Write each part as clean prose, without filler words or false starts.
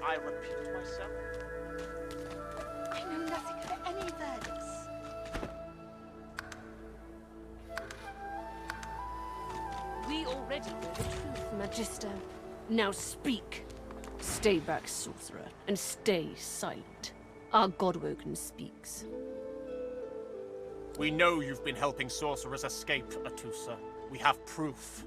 I repeat myself? I know nothing of any verdicts. We already know the truth, Magister. Now speak. Stay back, sorcerer, and stay silent. Our Godwoken speaks. We know you've been helping sorcerers escape, Atusa. We have proof.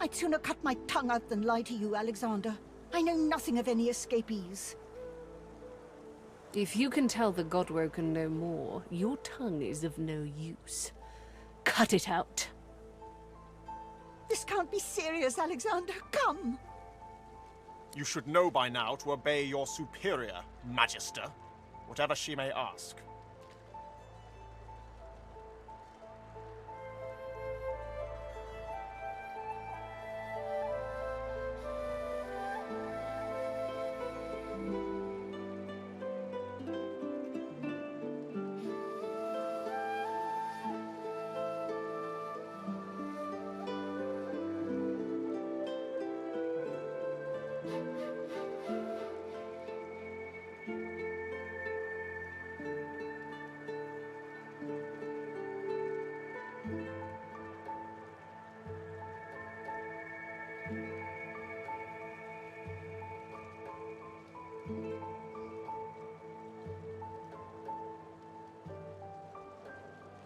I'd sooner cut my tongue out than lie to you, Alexander. I know nothing of any escapees. If you can tell the Godwoken no more, your tongue is of no use. Cut it out. This can't be serious, Alexander. Come! You should know by now to obey your superior, Magister, whatever she may ask.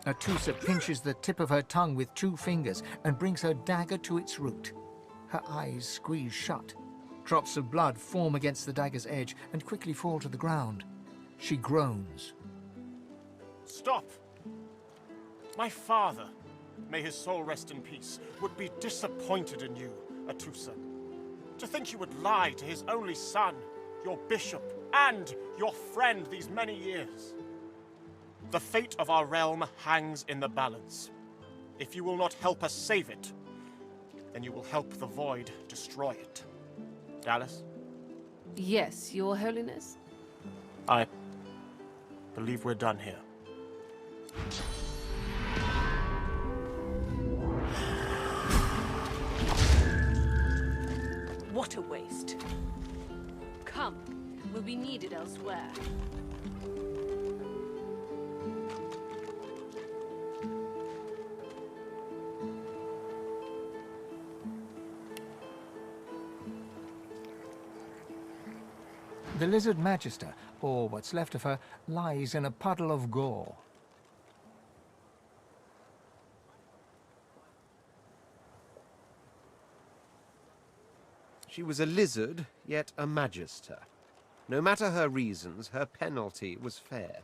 Atusa pinches the tip of her tongue with 2 fingers and brings her dagger to its root. Her eyes squeeze shut. Drops of blood form against the dagger's edge and quickly fall to the ground. She groans. Stop! My father, may his soul rest in peace, would be disappointed in you, Atusa. To think you would lie to his only son, your bishop, and your friend these many years. The fate of our realm hangs in the balance. If you will not help us save it, then you will help the Void destroy it. Dallas? Yes, Your Holiness? I believe we're done here. What a waste. Come, we'll be needed elsewhere. The Lizard Magister, or what's left of her, lies in a puddle of gore. She was a lizard, yet a magister. No matter her reasons, her penalty was fair.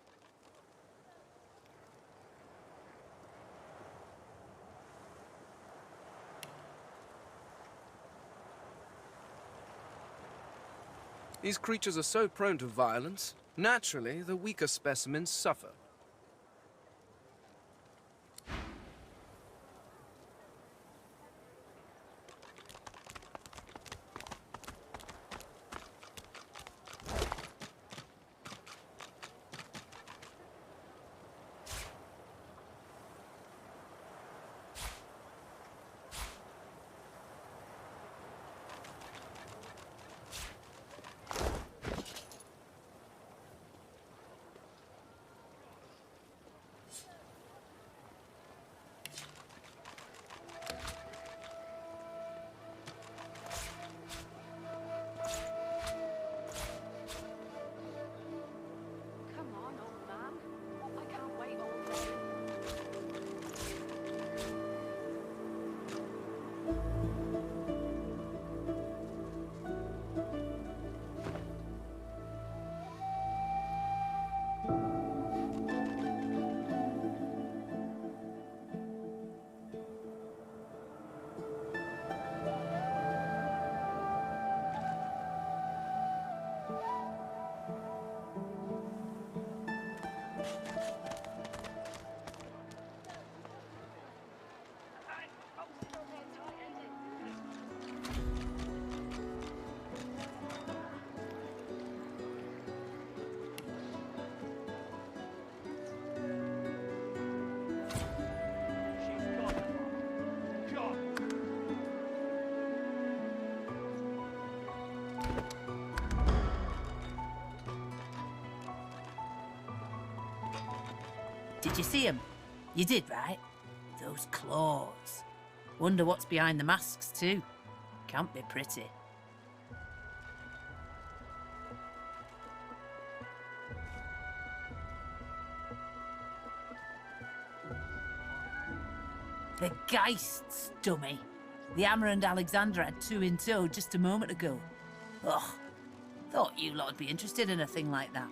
These creatures are so prone to violence, naturally, the weaker specimens suffer. Did you see them? You did, right? Those claws. Wonder what's behind the masks, too. Can't be pretty. The Geists, dummy. The Hammer and Alexander had two in tow just a moment ago. Ugh. Thought you lot would be interested in a thing like that.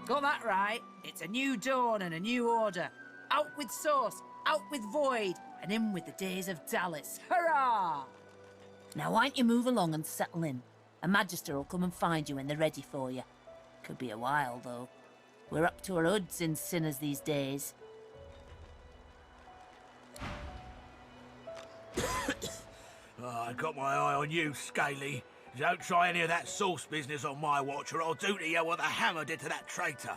Got that right. It's a new dawn and a new order. Out with Source, out with Void, and in with the days of Dallas. Hurrah! Now, why don't you move along and settle in? A Magister will come and find you when they're ready for you. Could be a while, though. We're up to our hoods in sinners these days. I got my eye on you, Scaly. Don't try any of that Source business on my watch, or I'll do to you what the Hammer did to that traitor.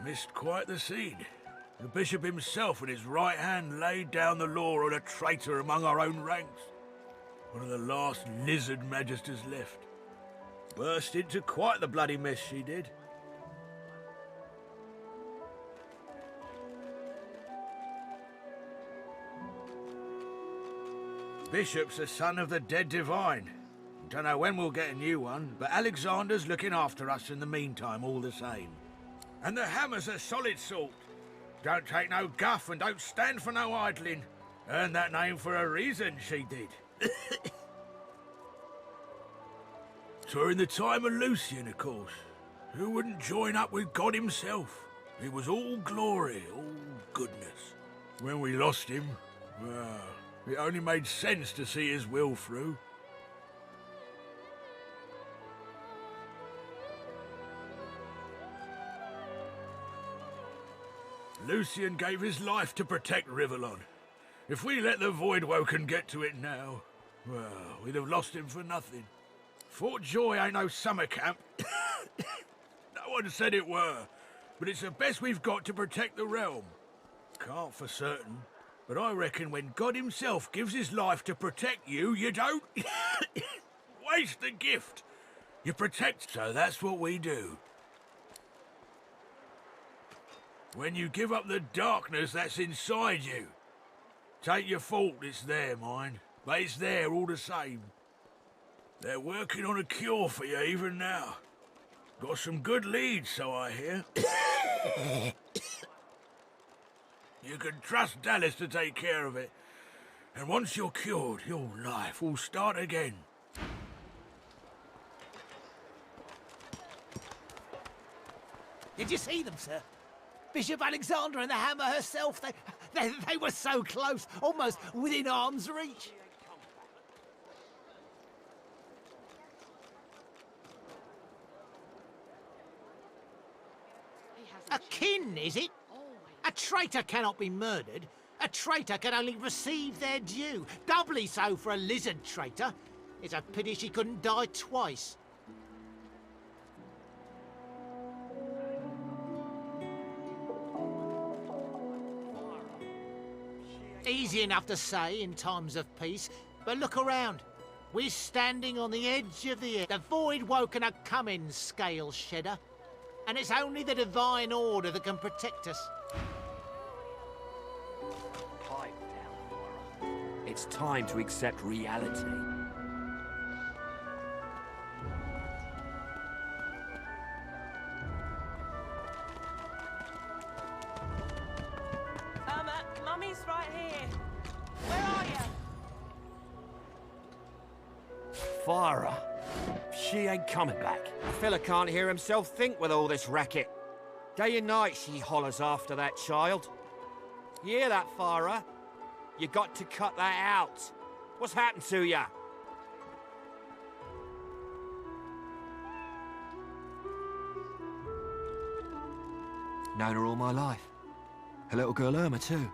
Missed quite the scene. The Bishop himself with his right hand laid down the law on a traitor among our own ranks. One of the last lizard magisters left. Burst into quite the bloody mess, she did. Bishop's the son of the dead divine. Don't know when we'll get a new one, but Alexander's looking after us in the meantime all the same. And the Hammer's a solid sort. Don't take no guff and don't stand for no idling. Earned that name for a reason, she did. During the time of Lucian, of course. Who wouldn't join up with God himself? He was all glory, all goodness. When we lost him, well, it only made sense to see his will through. Lucian gave his life to protect Rivellon. If we let the Voidwoken get to it now, well, we'd have lost him for nothing. Fort Joy ain't no summer camp. No one said it were, but it's the best we've got to protect the realm. Can't for certain, but I reckon when God himself gives his life to protect you, you don't waste the gift. You protect, so that's what we do. When you give up the darkness that's inside you. Take your fault, it's there, mind. But it's there all the same. They're working on a cure for you even now. Got some good leads, so I hear. You can trust Dallas to take care of it. And once you're cured, your life will start again. Did you see them, sir? Bishop Alexander and the Hammer herself, they were so close, almost within arm's reach. A kin, is it? A traitor cannot be murdered. A traitor can only receive their due. Doubly so for a lizard traitor. It's a pity she couldn't die twice. Easy enough to say in times of peace, but look around. We're standing on the edge of the earth. The Voidwoken are coming, Scale Shedder. And it's only the Divine Order that can protect us. Pipe down, Laura. It's time to accept reality. Mummy's right here. Where are you? Farah. She ain't coming back. A fella can't hear himself think with all this racket. Day and night she hollers after that child. You hear that, Farah? You got to cut that out. What's happened to ya? Known her all my life. Her little girl Irma, too.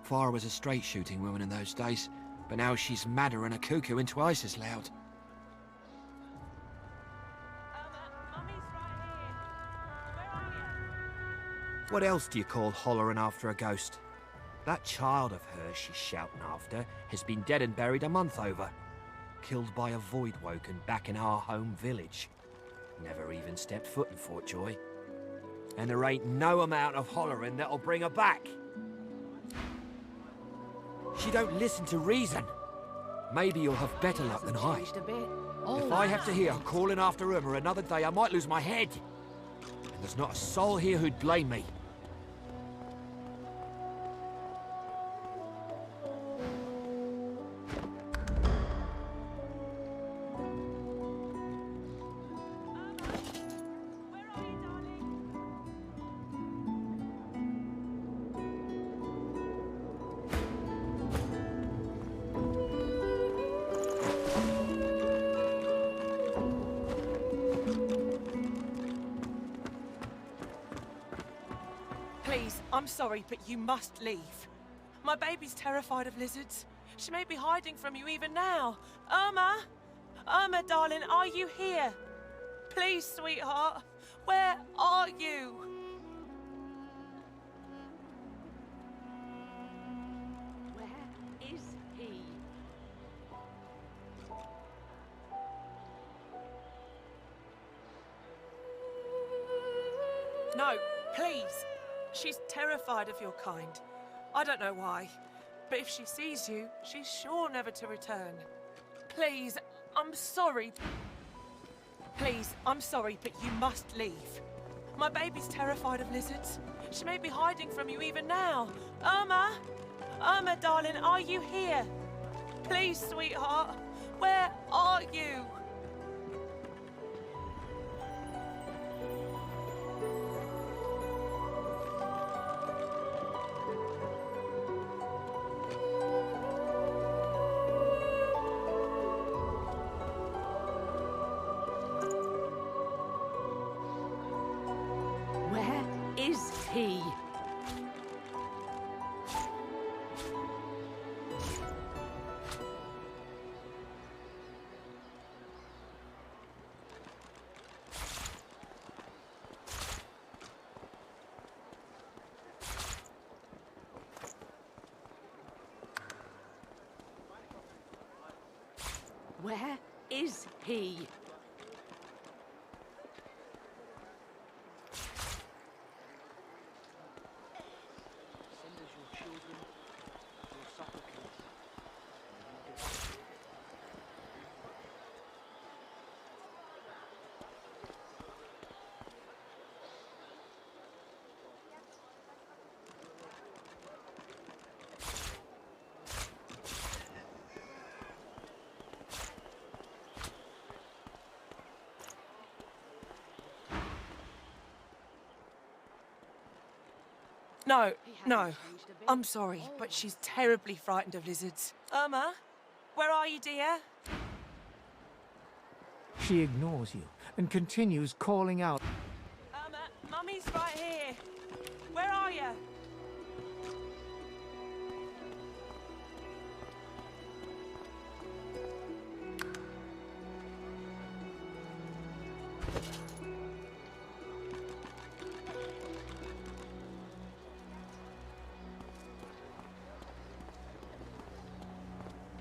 Farah was a straight-shooting woman in those days, but now she's madder than a cuckoo and twice as loud. Mummy's right here. Where are you? What else do you call hollering after a ghost? That child of hers she's shouting after has been dead and buried a month over. Killed by a void woken back in our home village. Never even stepped foot in Fort Joy. And there ain't no amount of hollering that'll bring her back. She don't listen to reason. Maybe you'll have better luck than I. If I have to hear her calling after Irma another day, I might lose my head. And there's not a soul here who'd blame me. Where are you, darling? Please, I'm sorry, but you must leave. My baby's terrified of lizards. She may be hiding from you even now. Irma! Irma, darling, are you here? Please, sweetheart. Where are you? Where is he? No, please. She's terrified of your kind. I don't know why, but if she sees you, she's sure never to return. Please, I'm sorry. Please, I'm sorry, but you must leave. My baby's terrified of lizards. She may be hiding from you even now. Irma! Irma, darling, are you here? Please, sweetheart. Where are you? Where is he? Where is he? No, no. I'm sorry, but she's terribly frightened of lizards. Irma, where are you, dear? She ignores you and continues calling out. Irma, Mummy's right here. Where are you?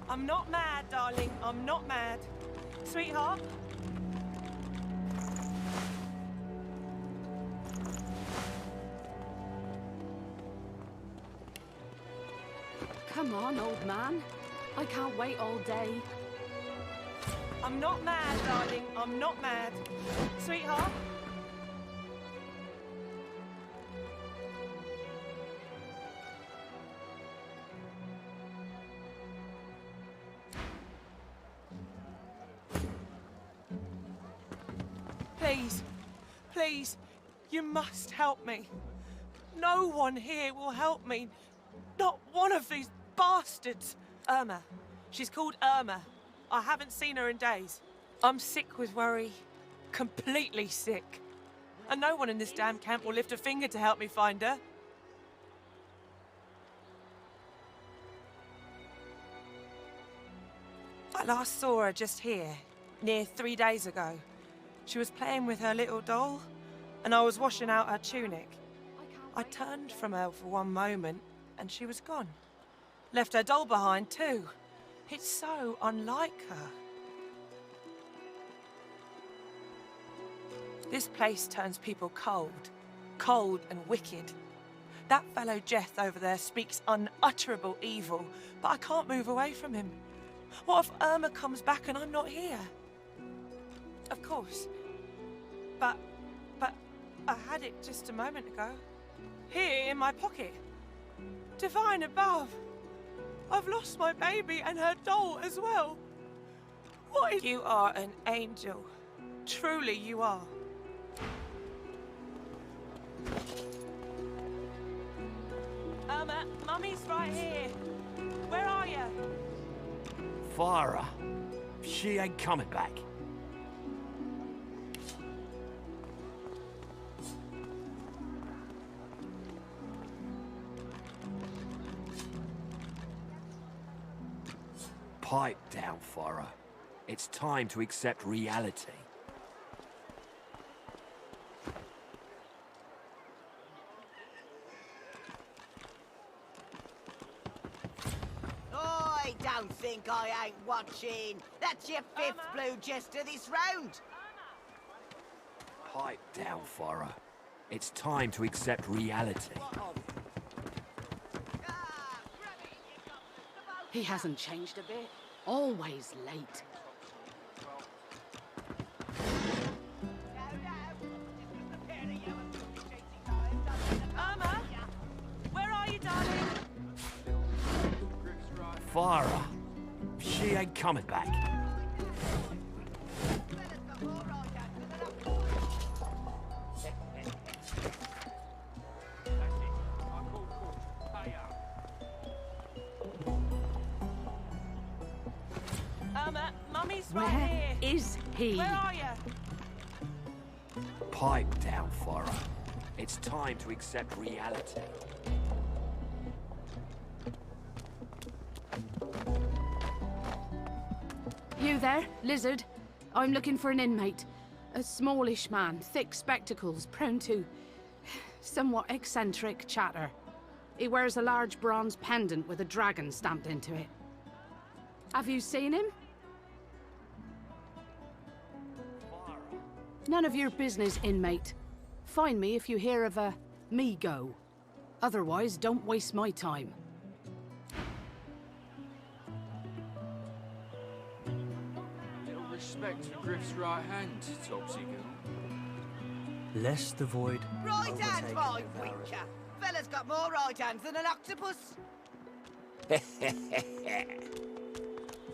I'm not mad, darling. I'm not mad. Sweetheart? Come on, old man. I can't wait all day. I'm not mad, darling. I'm not mad. Sweetheart? Please, please, you must help me. No one here will help me. Not one of these bastards. Irma. She's called Irma. I haven't seen her in days. I'm sick with worry. Completely sick. And no one in this damn camp will lift a finger to help me find her. I last saw her just here, near 3 days ago. She was playing with her little doll, and I was washing out her tunic. I turned from her for one moment, and she was gone. Left her doll behind, too. It's so unlike her. This place turns people cold and wicked. That fellow Jeth over there speaks unutterable evil, but I can't move away from him. What if Irma comes back and I'm not here? Of course. But I had it just a moment ago. Here in my pocket. Divine above. I've lost my baby and her doll as well. What is... You are an angel. Truly you are. Irma, Mummy's right here. Where are you? Farah. She ain't coming back. Pipe down, Farah. It's time to accept reality. I don't think I ain't watching. That's your fifth blue jester this round. Pipe down, Farah. It's time to accept reality. He hasn't changed a bit. Always late. Irma, where are you, darling? Farah. She ain't coming back. Irma, Mummy's right Where here. is he? Where are you? Pipe down, Farah. It's time to accept reality. You there, lizard? I'm looking for an inmate. A smallish man, thick spectacles, prone to somewhat eccentric chatter. He wears a large bronze pendant with a dragon stamped into it. Have you seen him? None of your business, inmate. Find me if you hear of a me-go. Otherwise, don't waste my time. Little respect for Griff's right hand, Topsy girl. Lest the void Right hand, overtake my and devour it. winker. Fella's got more right hands than an octopus.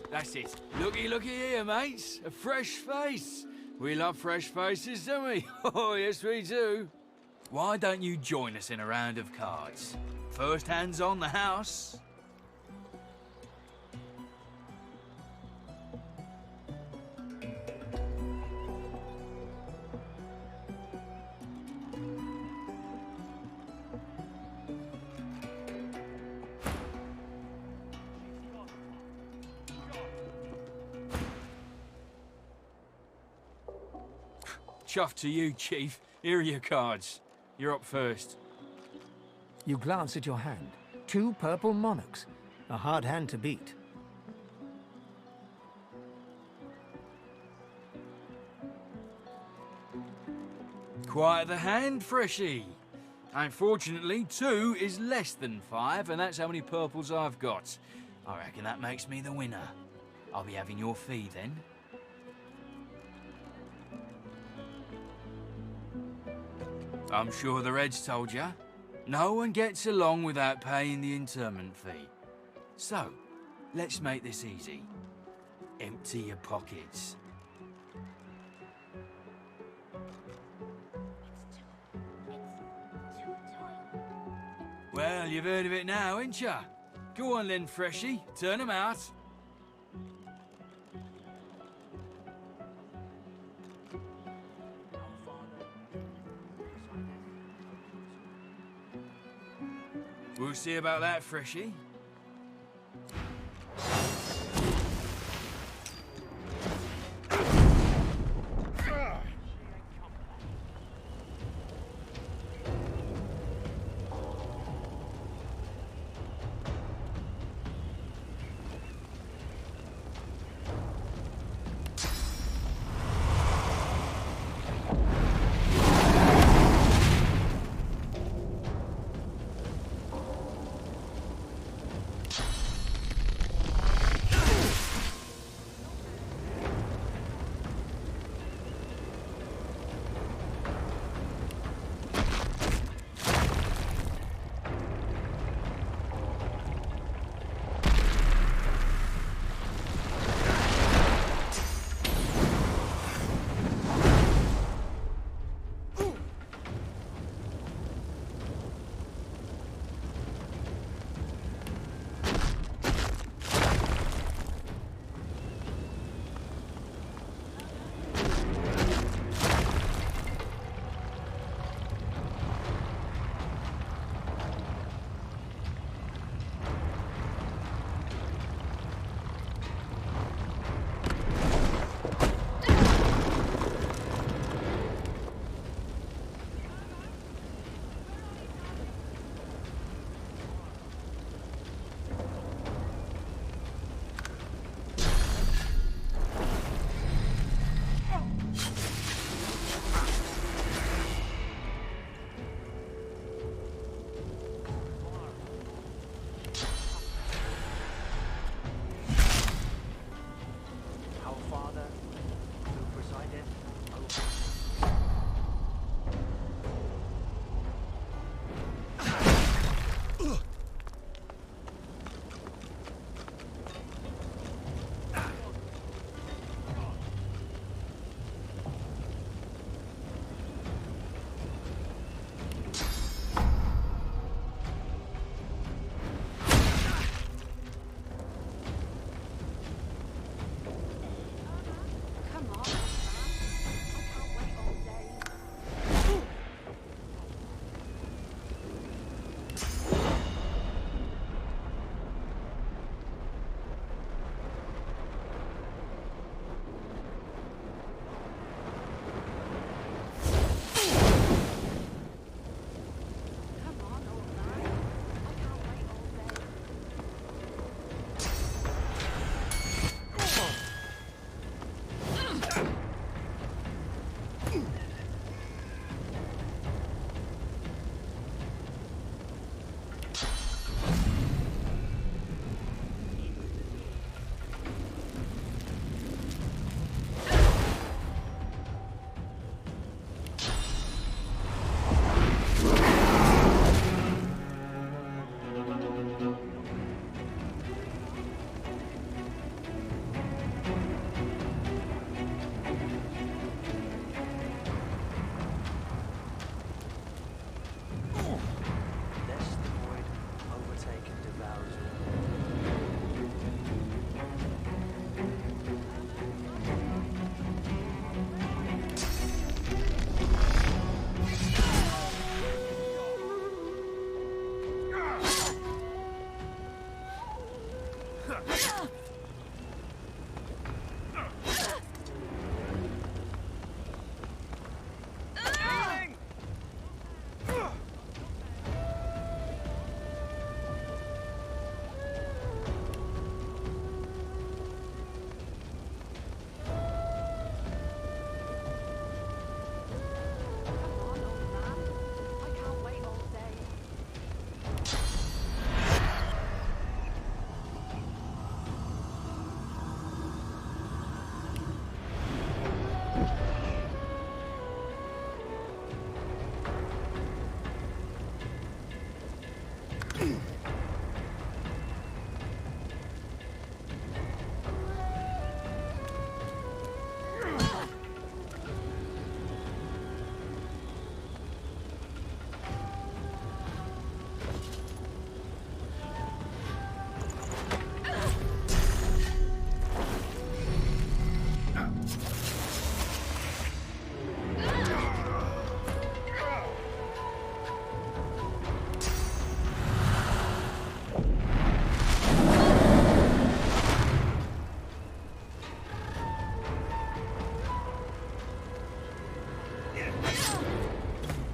That's it. Looky here, mates. A fresh face. We love fresh faces, don't we? Oh, yes, we do. Why don't you join us in a round of cards? First hands on the house. Chuff to you, Chief. Here are your cards. You're up first. You glance at your hand. 2 purple monarchs. A hard hand to beat. Quite the hand, Freshie. Unfortunately, 2 is less than 5, and that's how many purples I've got. I reckon that makes me the winner. I'll be having your fee then. I'm sure the Reds told you. No one gets along without paying the interment fee. So, let's make this easy. Empty your pockets. Well, you've heard of it now, ain't ya? Go on then, Freshie. Turn 'em out. We'll see about that, Freshie.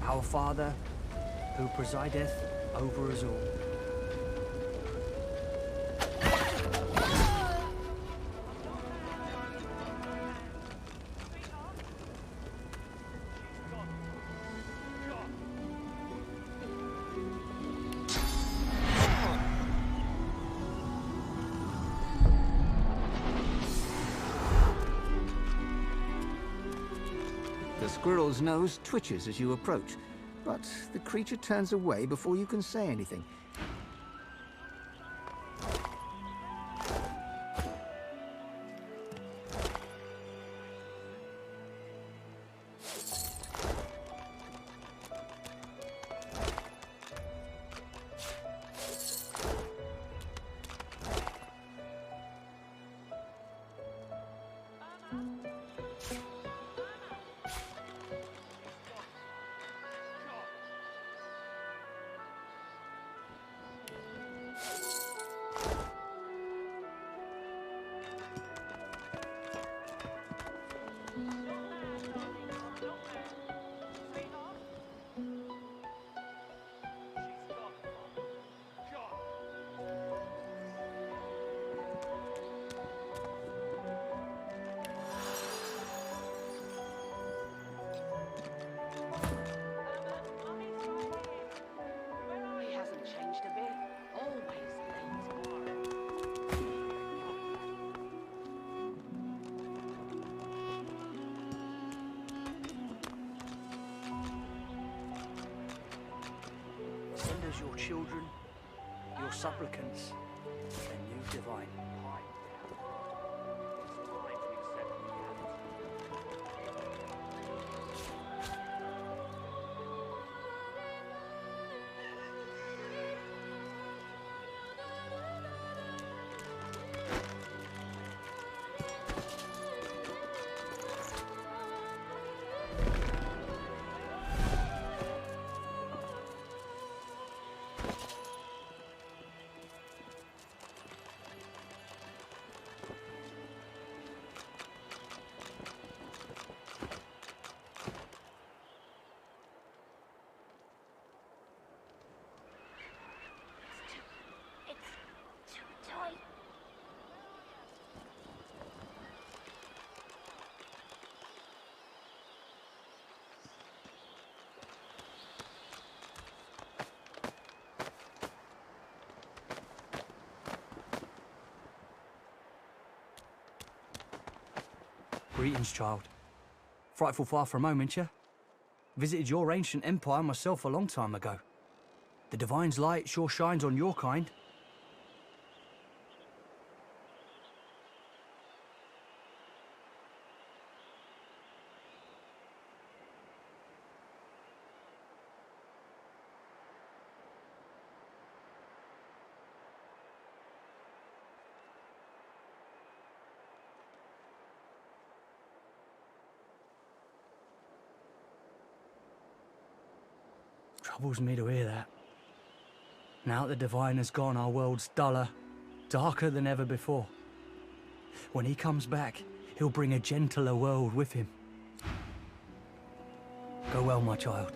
Our Father, who presideth over us all. The squirrel's nose twitches as you approach, but the creature turns away before you can say anything. Send us your children, your supplicants, and you divine. Greetings, child. Frightful far from home, ain't ya? Visited your ancient empire myself a long time ago. The Divine's light sure shines on your kind. Troubles me to hear that. Now that the Divine has gone, our world's duller, darker than ever before. When he comes back, he'll bring a gentler world with him. Go well, my child.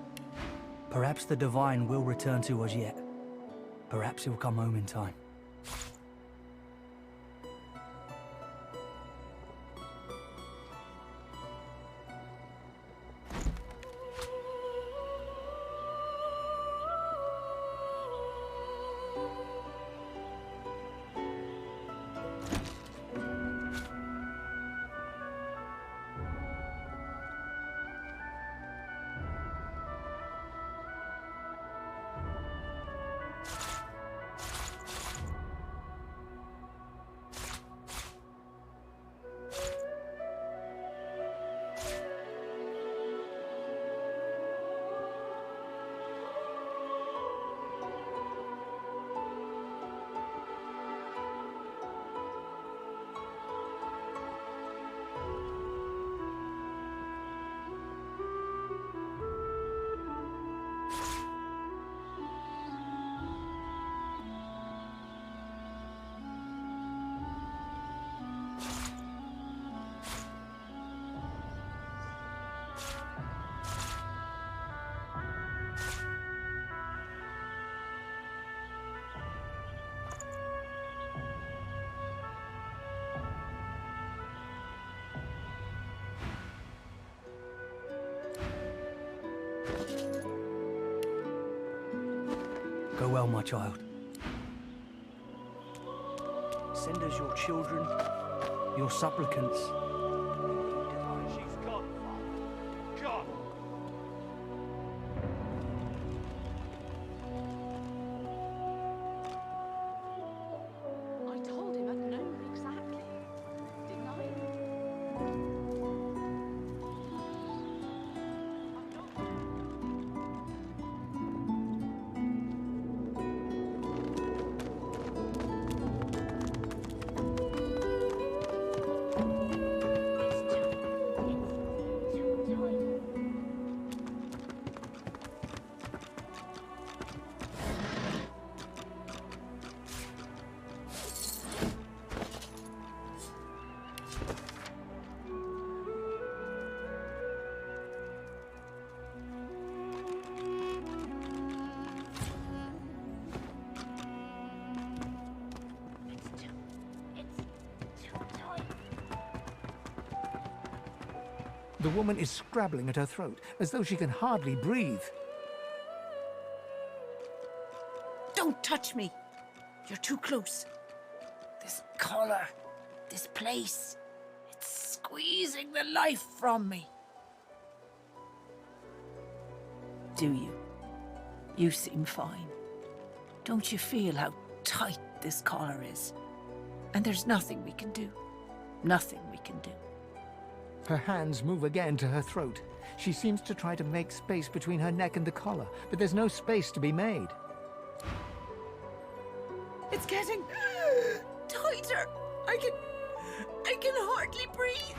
Perhaps the Divine will return to us yet. Perhaps he'll come home in time. Go well, my child. Send us your children, your supplicants. She's gone, Father. Gone. I told him I'd known exactly, didn't I? The woman is scrabbling at her throat, as though she can hardly breathe. Don't touch me! You're too close. This collar, this place, it's squeezing the life from me. Do you? You seem fine. Don't you feel how tight this collar is? And there's nothing we can do. Nothing we can do. Her hands move again to her throat. She seems to try to make space between her neck and the collar, but there's no space to be made. It's getting tighter. I can hardly breathe.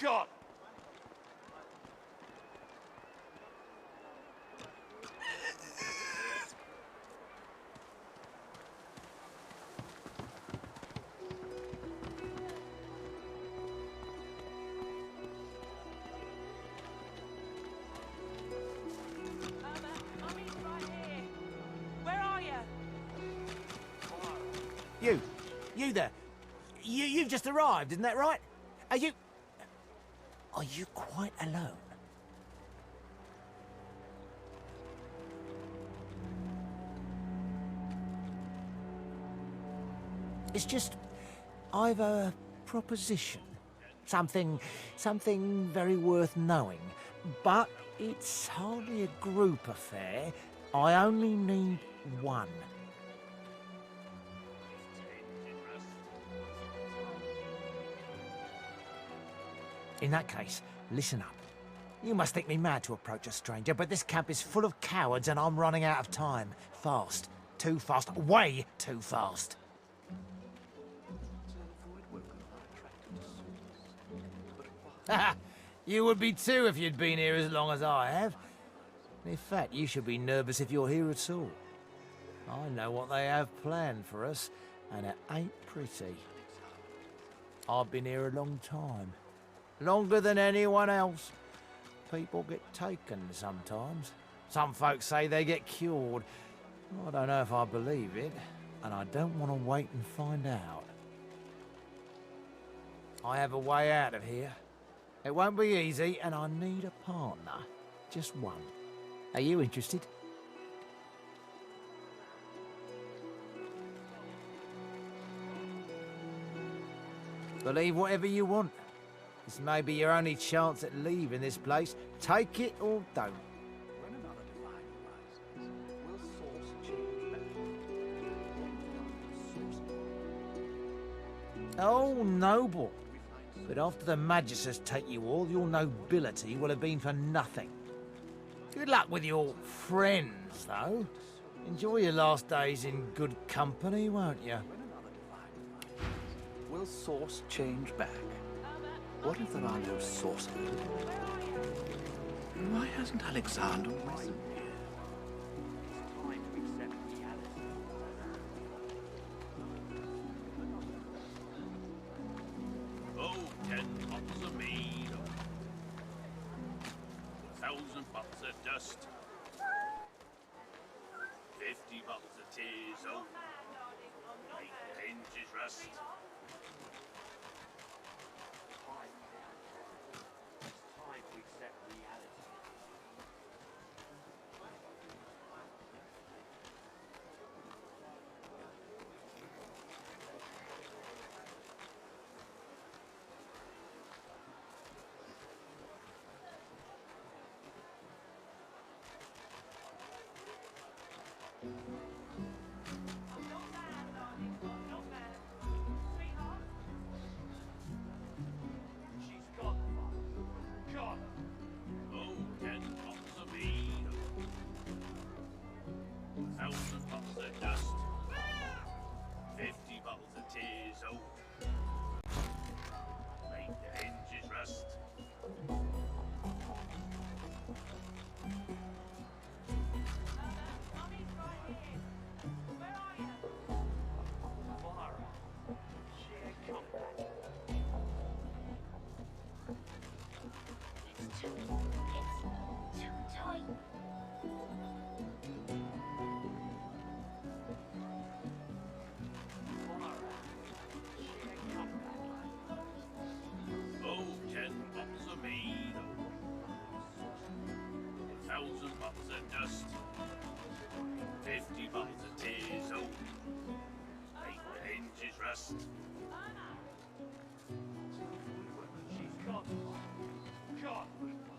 God! You there. You've just arrived, isn't that right? Are you quite alone? It's just, I've a proposition. Something very worth knowing. But it's hardly a group affair. I only need one. In that case, listen up. You must think me mad to approach a stranger, but this camp is full of cowards and I'm running out of time. Fast. Too fast. Way too fast. You would be too if you'd been here as long as I have. In fact, you should be nervous if you're here at all. I know what they have planned for us, and it ain't pretty. I've been here a long time. Longer than anyone else. People get taken sometimes. Some folks say they get cured. I don't know if I believe it, and I don't want to wait and find out. I have a way out of here. It won't be easy, and I need a partner. Just one. Are you interested? Believe whatever you want. This may be your only chance at leaving this place. Take it or don't. Oh, noble. But after the Magisters take you all, your nobility will have been for nothing. Good luck with your friends, though. Enjoy your last days in good company, won't you? Will source change back? What if there are no sources? Why hasn't Alexander risen here? Oh, 10 bottles of mead. 1,000 bottles of dust. 50 bottles of tears. Oh, make the hinges rust. Bottles of dust, 50 bottles of tears, oh, make the hinges rust. She's gone. Gone.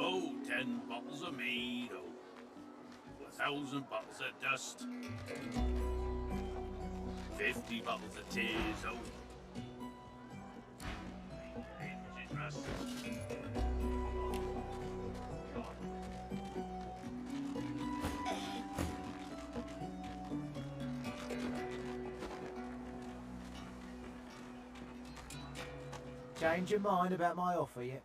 Oh, 10 bottles of mead, oh, 1,000 bottles of dust, 50 bottles of tears, oh, hinges rust. Change your mind about my offer yet?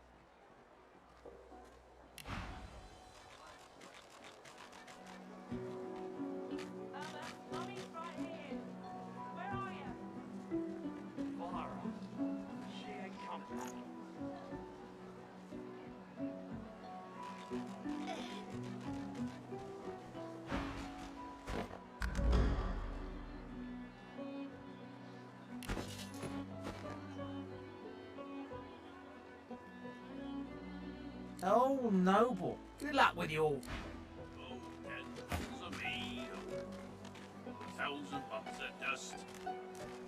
Oh, noble. Good luck with you all.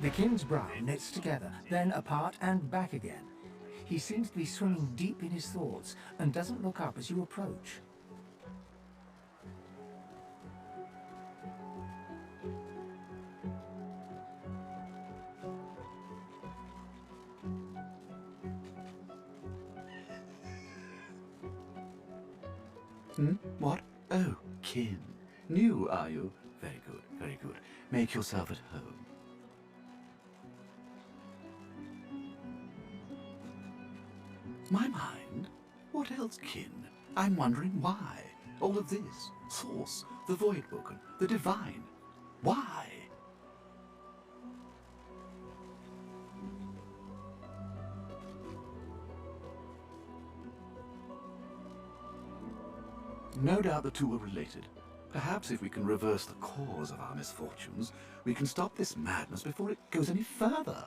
The king's brow knits together, then apart and back again. He seems to be swimming deep in his thoughts and doesn't look up as you approach. What? Oh, kin. New, are you? Very good, very good. Make yourself at home. My mind? What else, kin? I'm wondering why. All of this. Source, the Voidwoken, the Divine. Why? No doubt the two are related. Perhaps if we can reverse the cause of our misfortunes, we can stop this madness before it goes any further.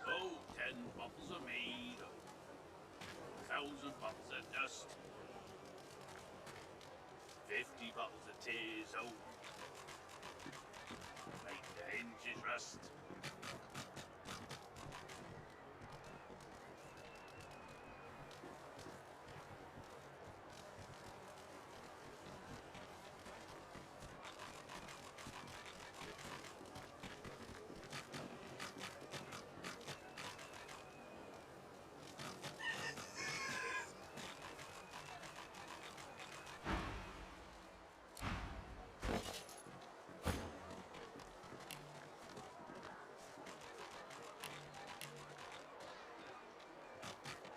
Oh, 10 bottles of mead, 1,000 bottles of dust, 50 bottles of tears, oh, make the hinges rust.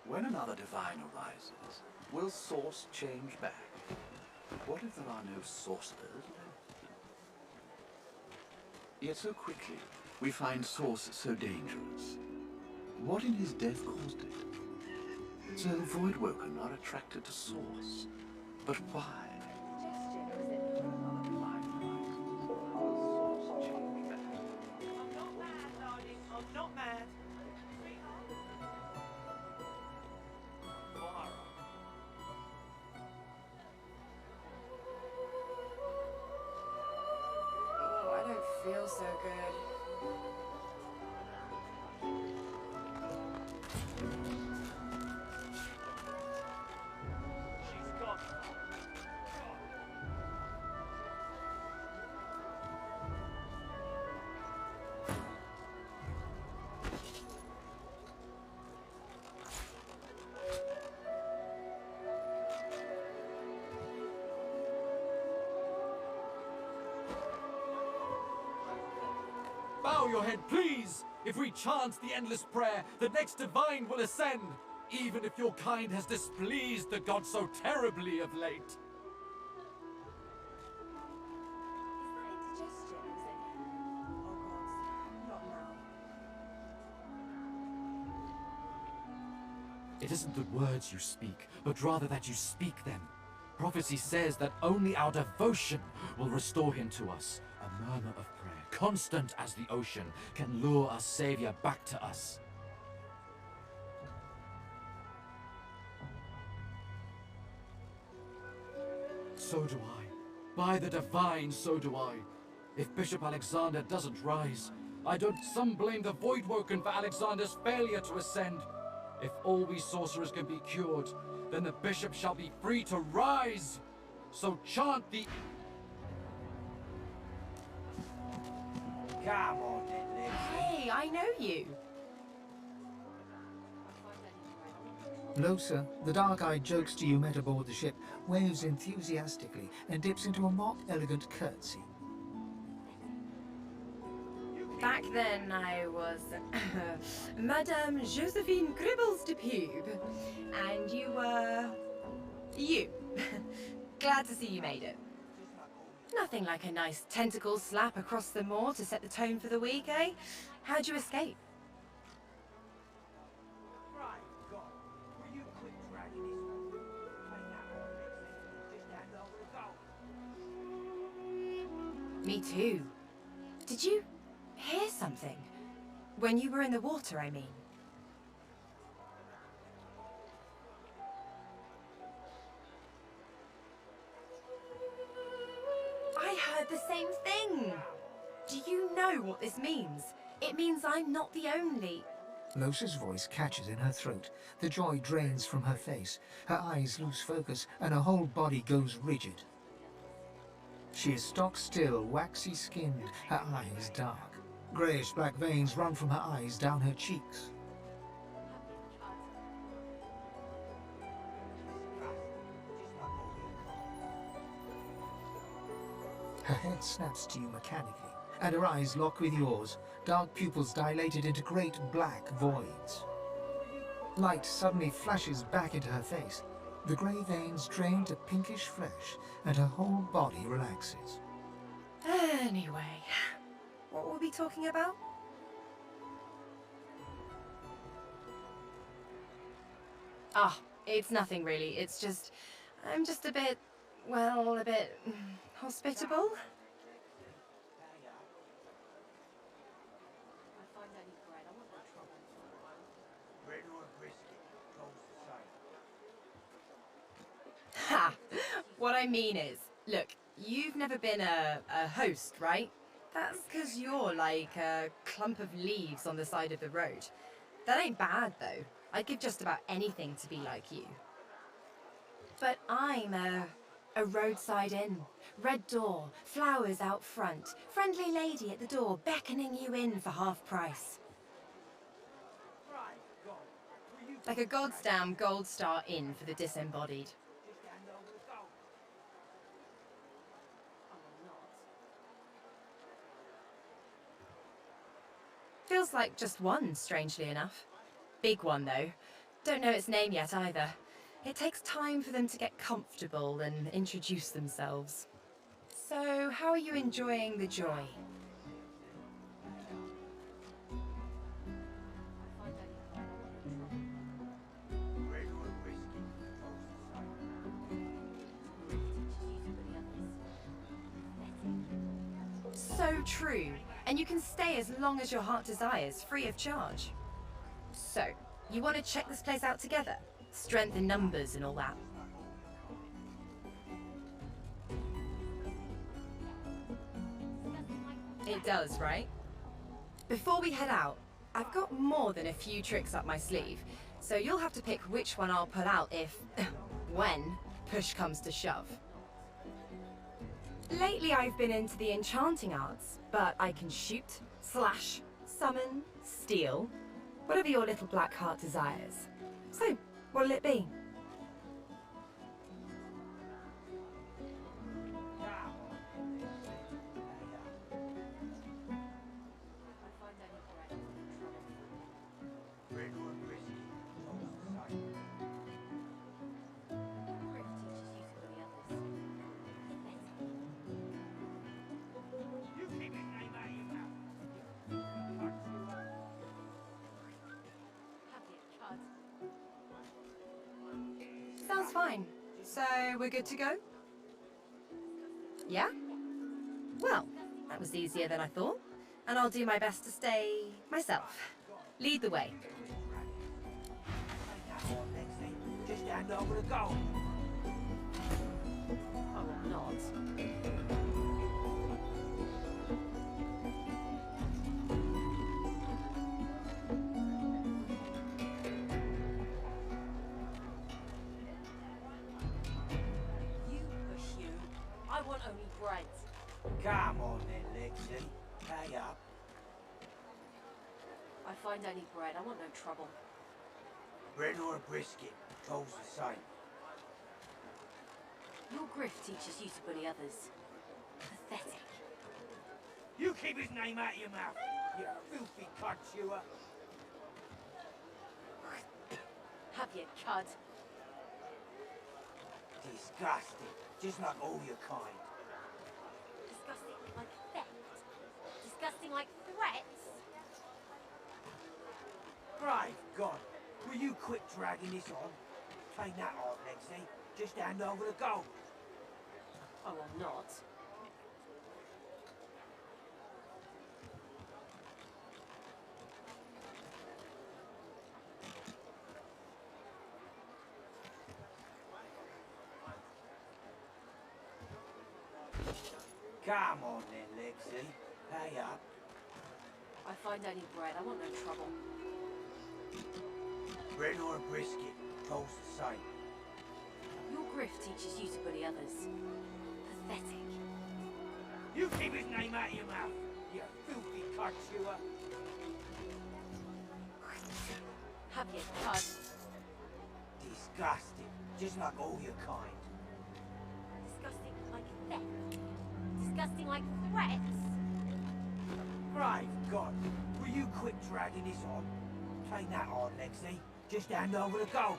When another divine arises, will source change back? What if there are no sorcerers left? Yet so quickly, we find source so dangerous. What in his death caused it? So Voidwoken are attracted to source. But why? I'm not mad. Oh, I don't feel so good. Bow your head, please! If we chant the endless prayer, the next divine will ascend, even if your kind has displeased the god so terribly of late. It isn't the words you speak, but rather that you speak them. Prophecy says that only our devotion will restore him to us. A murmur of prayer, constant as the ocean, can lure our savior back to us. So do I. By the divine, so do I. If Bishop Alexander doesn't rise, I don't... Some blame the Voidwoken for Alexander's failure to ascend. If all we sorcerers can be cured, then the bishop shall be free to rise. So chant the... Come on, then, Hey, I know you. Losa, the dark-eyed jokester you met aboard the ship, waves enthusiastically and dips into a mock elegant curtsy. Back then, I was Madame Josephine Cribbles de Pube, and you were... you. Glad to see you made it. Nothing like a nice tentacle slap across the moor to set the tone for the week, eh? How'd you escape? Right, God. Will you quit dragging this Me too. Did you hear something? When you were in the water, I mean. I heard the same thing. Do you know what this means? It means I'm not the only. Losa's voice catches in her throat. The joy drains from her face. Her eyes lose focus, and her whole body goes rigid. She is stock still, waxy skinned, her eyes dark. Greyish-black veins run from her eyes down her cheeks. Her head snaps to you mechanically, and her eyes lock with yours, dark pupils dilated into great black voids. Light suddenly flashes back into her face. The grey veins drain to pinkish flesh, and her whole body relaxes. Anyway, what were we talking about? Ah, it's nothing really. It's just, I'm just a bit, well, a bit hospitable. Ha! What I mean is, look, you've never been a host, right? That's because you're like a clump of leaves on the side of the road. That ain't bad, though. I'd give just about anything to be like you. But I'm a roadside inn. Red door, flowers out front, friendly lady at the door beckoning you in for half price. Like a goddamn gold star inn for the disembodied. Feels like just one, strangely enough. Big one, though. Don't know its name yet, either. It takes time for them to get comfortable and introduce themselves. So, how are you enjoying the joy? So true. And you can stay as long as your heart desires, free of charge. So, you want to check this place out together? Strength in numbers and all that. It does, right? Before we head out, I've got more than a few tricks up my sleeve, so you'll have to pick which one I'll pull out if, when, push comes to shove. Lately I've been into the enchanting arts, but I can shoot, slash, summon, steal, whatever your little black heart desires. So, what'll it be? Sounds fine. So, we're good to go? Yeah? Well, that was easier than I thought. And I'll do my best to stay myself. Lead the way. Just hand over the gold. I will not. I want only bread. Come on then, Lexi. Pay up. I find only bread. I want no trouble. Bread or a brisket, toll's the same. Your grift teaches you to bully others. Pathetic. You keep his name out of your mouth, you filthy cunt chewer. Have you, cud? Disgusting. Just like all your kind. Disgusting like theft? Disgusting like threats? Brave God, will you quit dragging this on? Ain't that hard, Lexi? Just hand over the gold. I will not. Come on then, Lexi. Pay up. I find any bread, I want no trouble. Bread or a brisket, goes the same. Your grift teaches you to bully others. Pathetic. You keep his name out of your mouth, you filthy cud chewer. Have you cud? Disgusting, just like all your kind. Disgusting like theft. Disgusting like threats. Brave God, will you quit dragging this on? Take that on, Lexi. Just hand over the gold.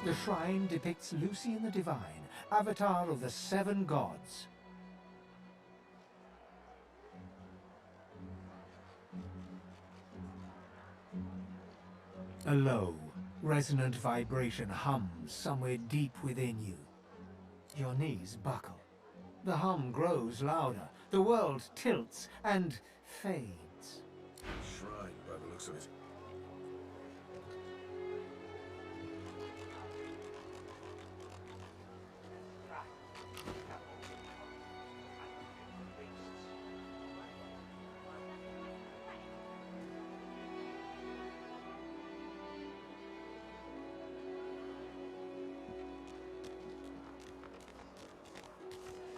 The shrine depicts Lucian the Divine, avatar of the 7 gods. A low, resonant vibration hums somewhere deep within you. Your knees buckle. The hum grows louder, the world tilts and fades. Shrine, by the looks of it.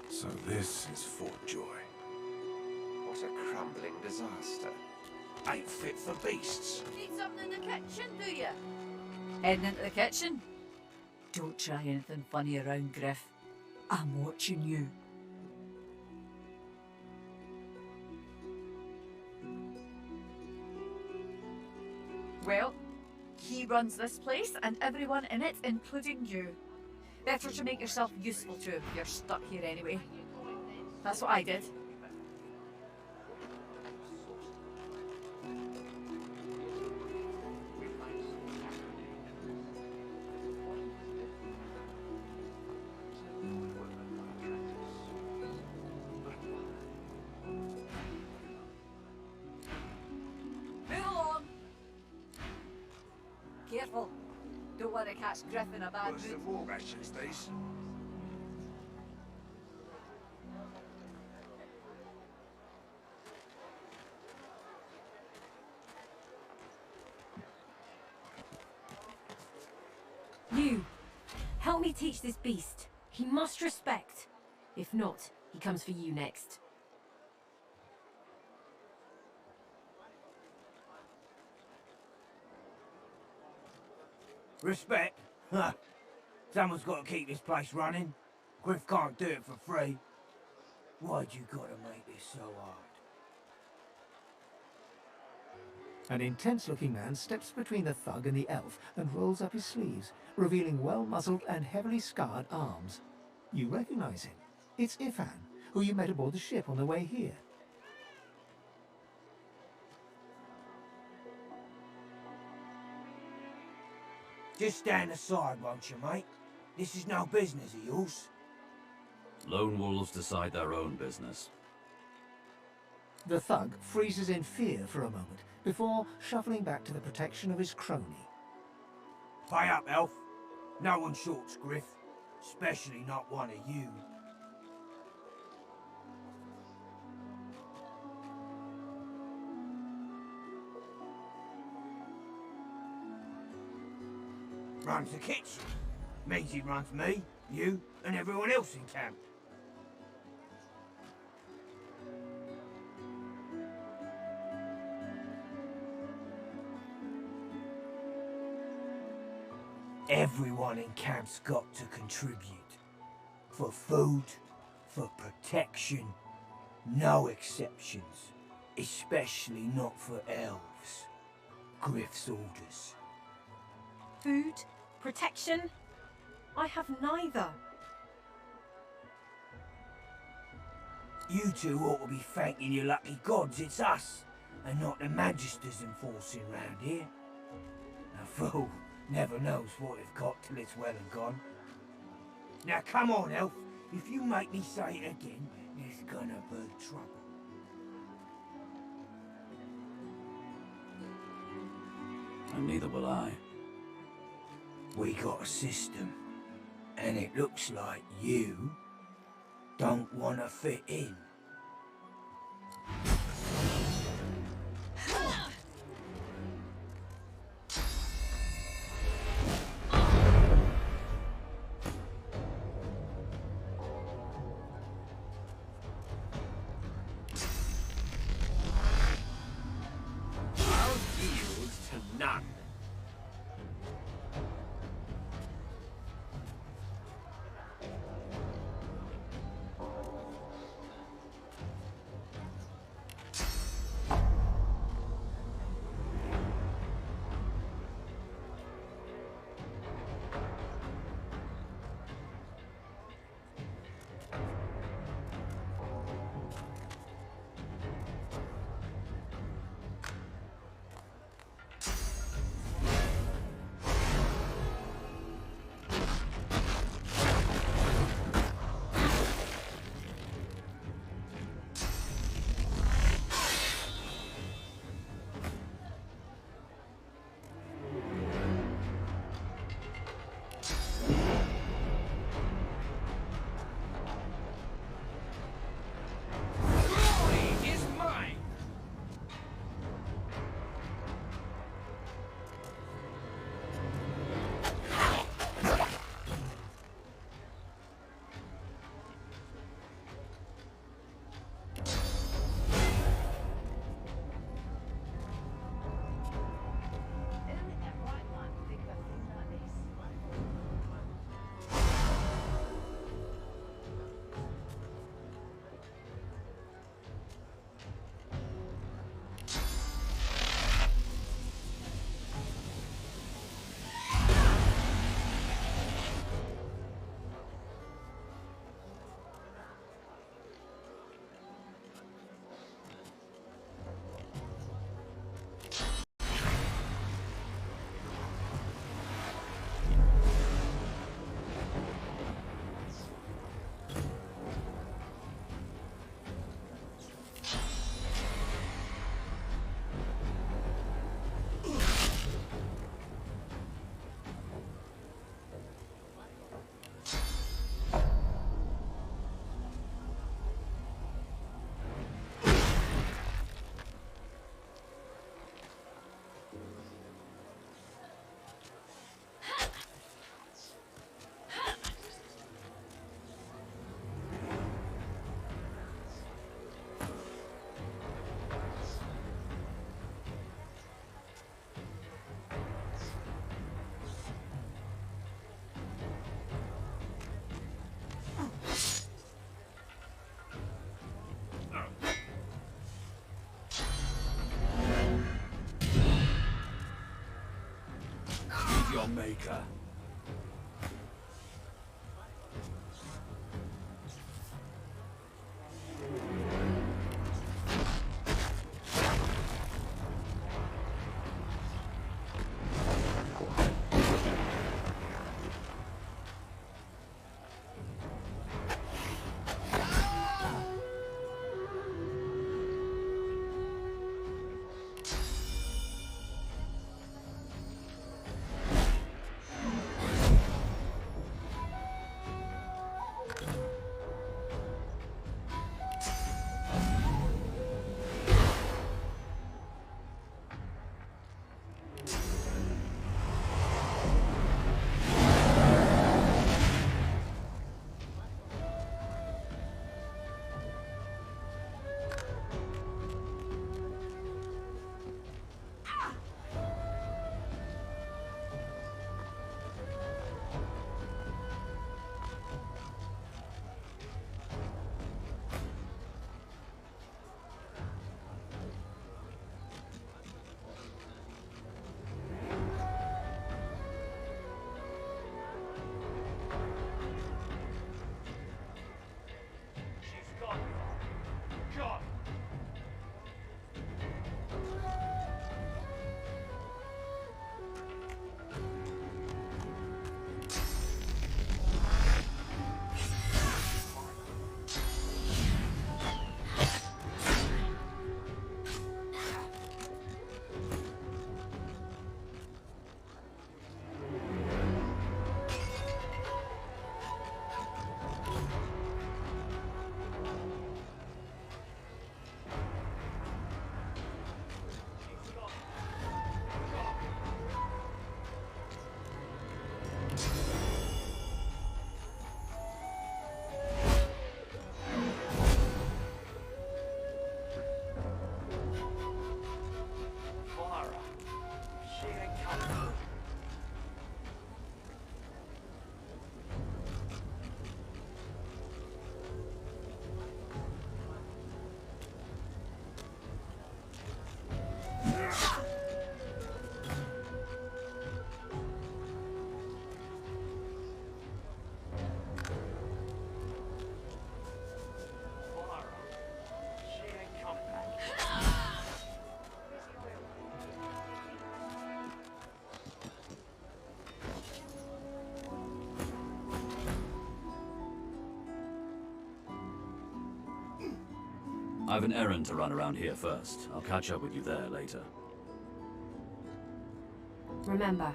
So this is Fort Joy. What a crumbling disaster. Ain't fit for beasts. Need something in the kitchen, do you? Heading into the kitchen? Don't try anything funny around, Griff. I'm watching you. Well, he runs this place and everyone in it, including you. Better to make yourself useful to him if you're stuck here anyway. That's what I did. Move along. Careful. Don't want to catch Griff in a bad mood. War rations, these. You, help me teach this beast. He must respect. If not, he comes for you next. Respect? Huh. Someone's got to keep this place running. Griff can't do it for free. Why'd you gotta make this so hard? An intense-looking man steps between the thug and the elf and rolls up his sleeves, revealing well-muzzled and heavily scarred arms. You recognize him. It's Ifan, who you met aboard the ship on the way here. Just stand aside, won't you, mate? This is no business of yours. Lone wolves decide their own business. The thug freezes in fear for a moment, before shuffling back to the protection of his crony. Pay up, elf. No one shorts Griff. Especially not one of you. Runs the kitchen. Means he runs me, you, and everyone else in camp. Everyone in camp's got to contribute. For food, for protection, no exceptions. Especially not for elves. Griff's orders. Food? Protection? I have neither. You two ought to be thanking your lucky gods it's us, and not the Magisters enforcing round here. A fool never knows what they've got till it's well and gone. Now come on, elf. If you make me say it again, there's gonna be trouble. and neither will I. We got a system, and it looks like you don't want to fit in. I'll yield to none. Your maker. I've an errand to run around here first. I'll catch up with you there later. Remember,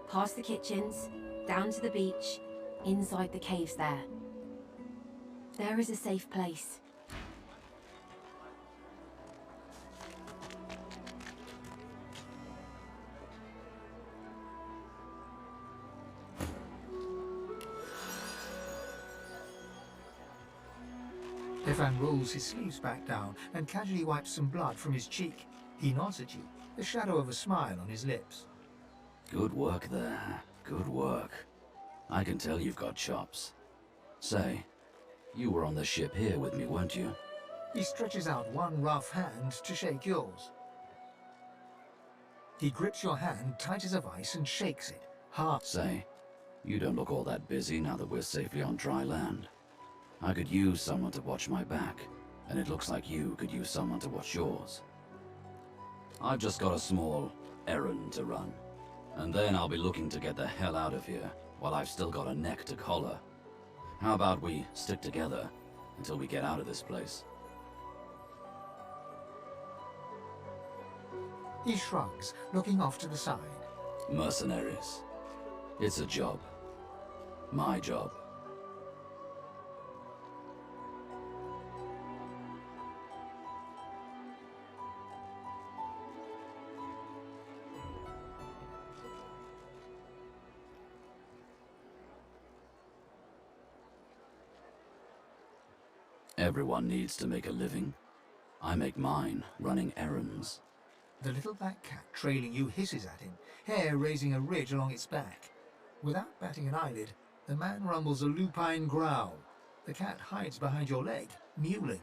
past the kitchens, down to the beach, inside the caves there. There is a safe place. Stefan rolls his sleeves back down and casually wipes some blood from his cheek. He nods at you, the shadow of a smile on his lips. Good work there. Good work. I can tell you've got chops. Say, you were on the ship here with me, weren't you? He stretches out one rough hand to shake yours. He grips your hand tight as a vice and shakes it, hard. Say, you don't look all that busy now that we're safely on dry land. I could use someone to watch my back, and it looks like you could use someone to watch yours. I've just got a small errand to run, and then I'll be looking to get the hell out of here while I've still got a neck to collar. How about we stick together until we get out of this place? He shrugs, looking off to the side. Mercenaries. It's a job. My job. Everyone needs to make a living. I make mine running errands. The little black cat trailing you hisses at him, hair raising a ridge along its back. Without batting an eyelid, the man rumbles a lupine growl. The cat hides behind your leg, mewling.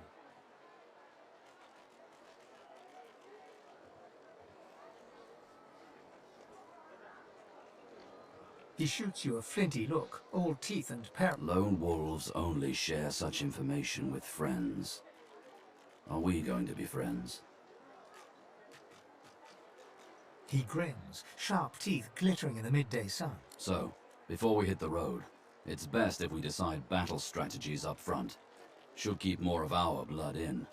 He shoots you a flinty look, all teeth and Lone wolves only share such information with friends. Are we going to be friends? He grins, sharp teeth glittering in the midday sun. So, before we hit the road, it's best if we decide battle strategies up front. Should keep more of our blood in.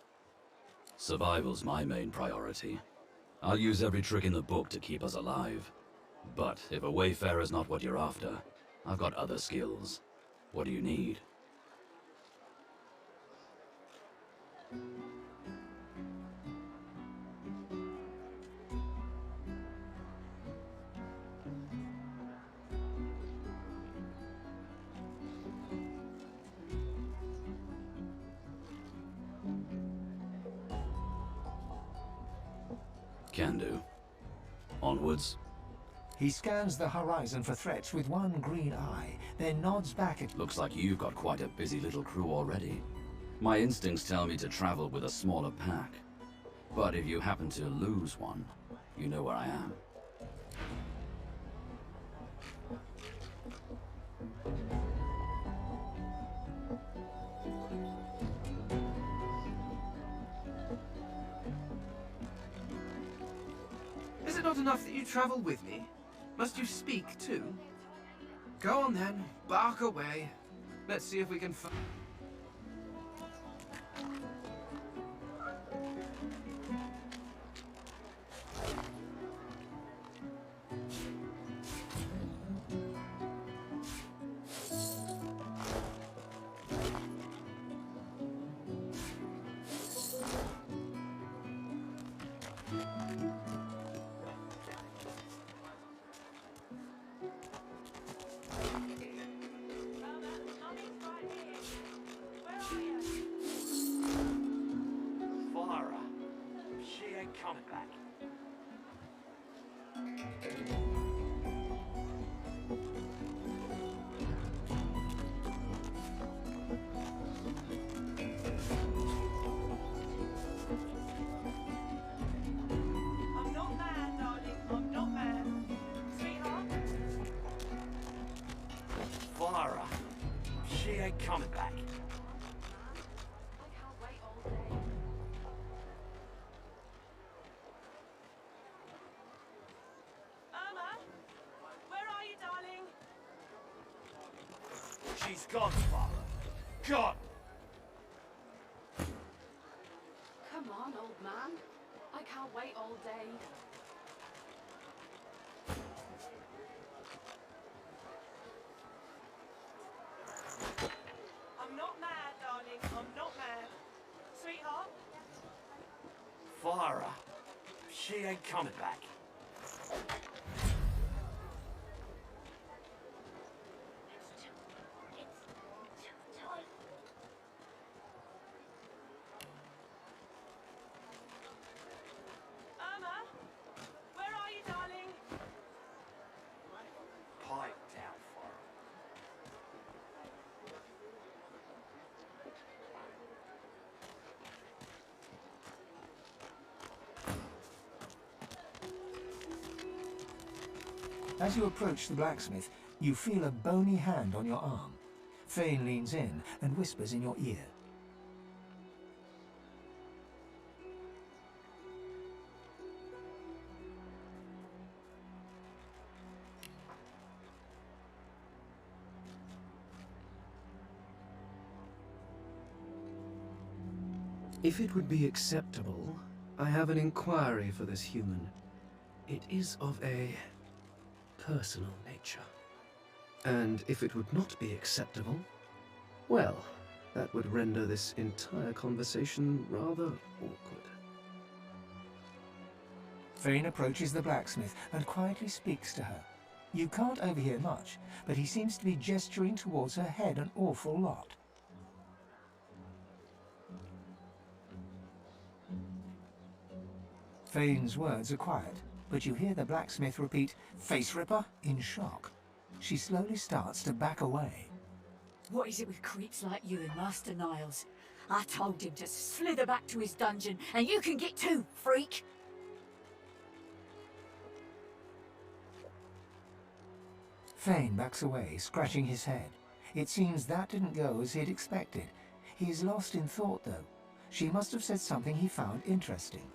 Survival's my main priority. I'll use every trick in the book to keep us alive. But if a wayfarer's not what you're after, I've got other skills. What do you need? Can do. Onwards. He scans the horizon for threats with one green eye, then nods back at... Looks like you've got quite a busy little crew already. My instincts tell me to travel with a smaller pack. But if you happen to lose one, you know where I am. Is it not enough that you travel with me? Must you speak too? Go on then, bark away. Let's see if we can find... coming back. I'm not mad, darling. I'm not mad. Sweetheart? Clara, she ain't coming back. She's gone, Father. Gone! man. I can't wait all day. I'm not mad, darling. I'm not mad. Sweetheart? Fire her. She ain't coming back. Irma? Where are you, darling? Pipe down for her. As you approach the blacksmith, you feel a bony hand on your arm. Fane leans in and whispers in your ear. If it would be acceptable, I have an inquiry for this human. It is of a personal nature. And if it would not be acceptable, well, that would render this entire conversation rather awkward. Fane approaches the blacksmith and quietly speaks to her. You can't overhear much, but he seems to be gesturing towards her head an awful lot. Fane's words are quiet, but you hear the blacksmith repeat, "Face ripper," in shock. She slowly starts to back away. What is it with creeps like you and Master Niles? I told him to slither back to his dungeon, and you can get too, freak! Fane backs away, scratching his head. It seems that didn't go as he'd expected. He is lost in thought, though. She must have said something he found interesting.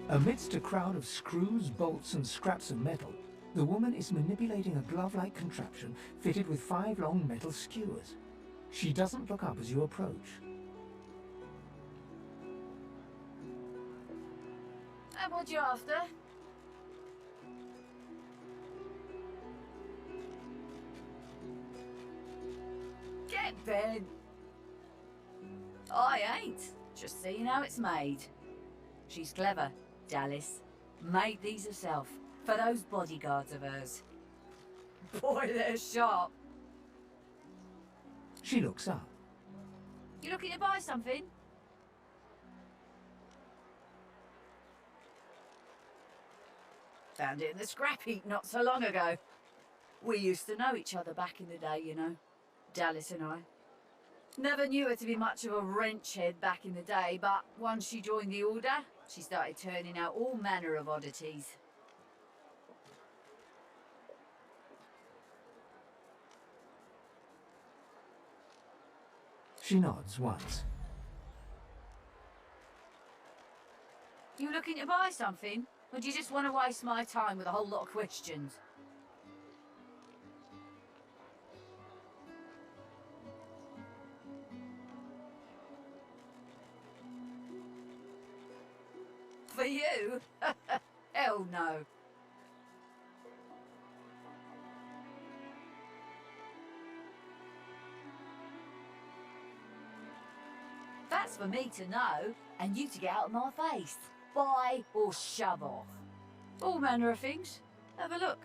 Amidst a crowd of screws, bolts, and scraps of metal, the woman is manipulating a glove-like contraption fitted with 5 long metal skewers. She doesn't look up as you approach. And what you after? Get bed. I ain't. Just seeing how it's made. She's clever, Dallas. Made these herself, for those bodyguards of hers. Boy, they're sharp. She looks up. You looking to buy something? Found it in the scrap heap not so long ago. We used to know each other back in the day, you know. Dallas and I. Never knew her to be much of a wrench head back in the day, but once she joined the Order, she started turning out all manner of oddities. She nods once. You looking to buy something? Or do you just want to waste my time with a whole lot of questions? For you? Hell no. That's for me to know, and you to get out of my face. Buy or shove off. All manner of things. Have a look.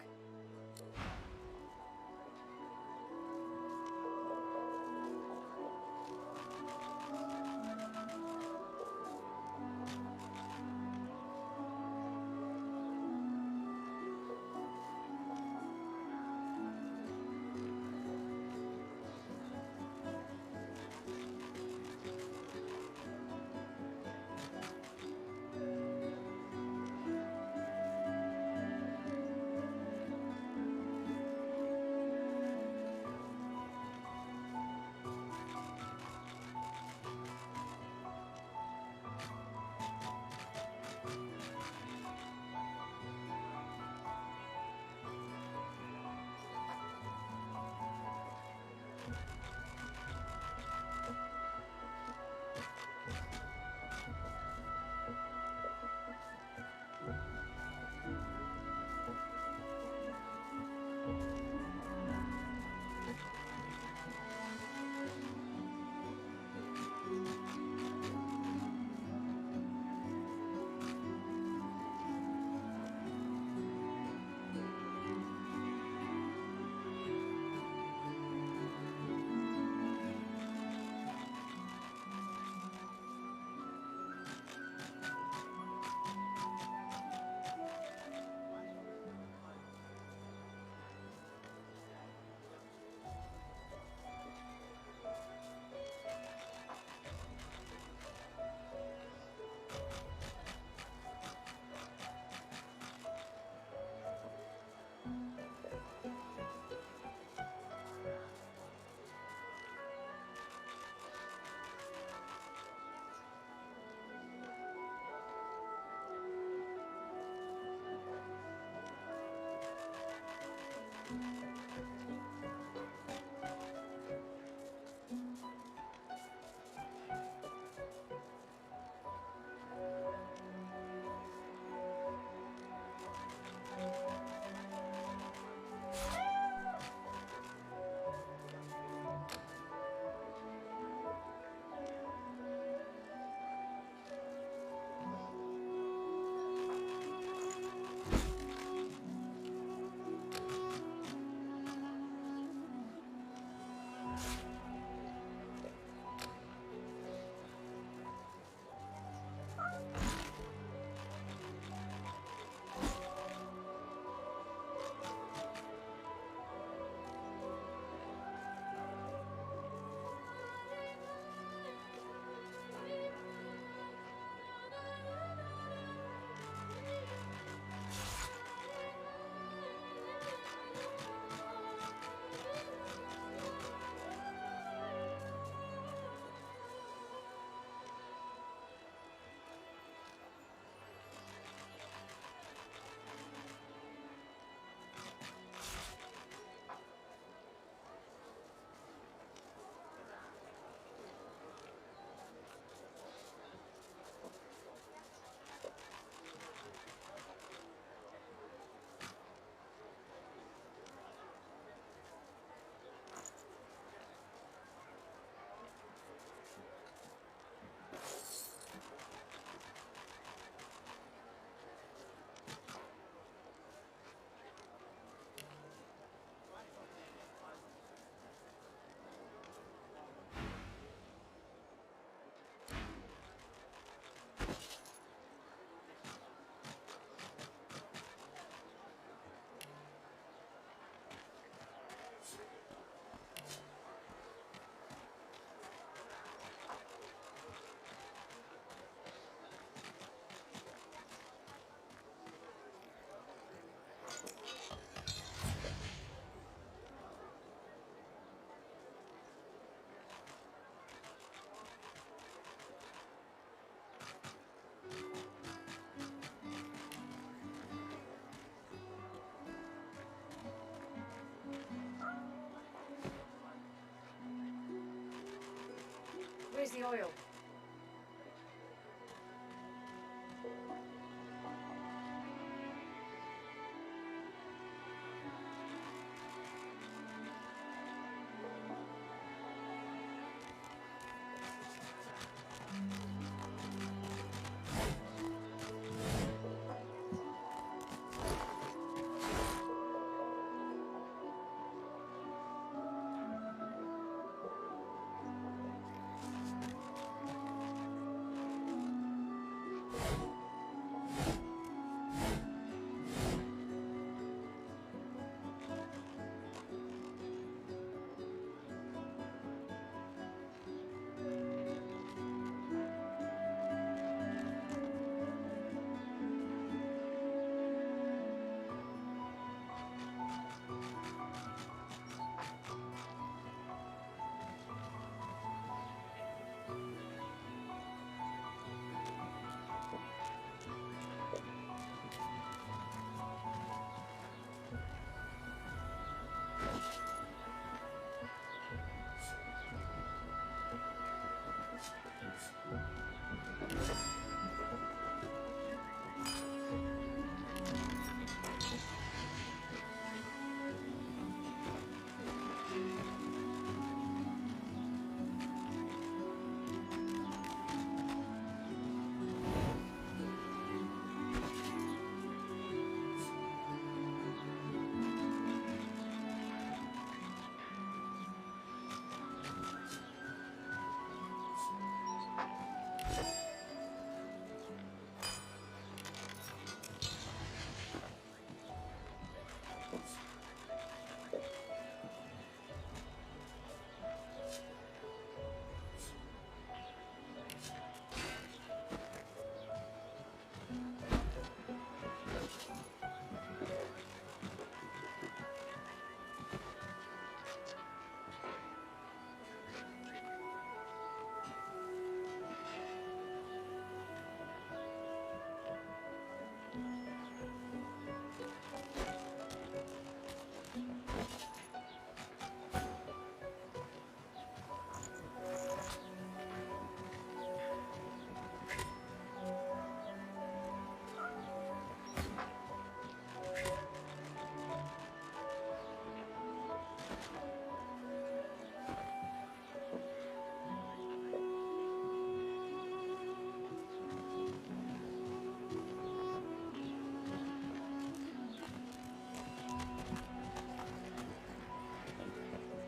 Where's the oil?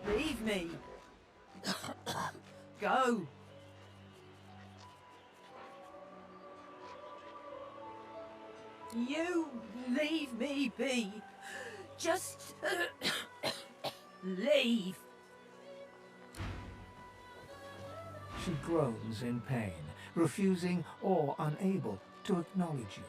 Leave me. Go. You leave me be. Just leave. She groans in pain, refusing or unable to acknowledge you.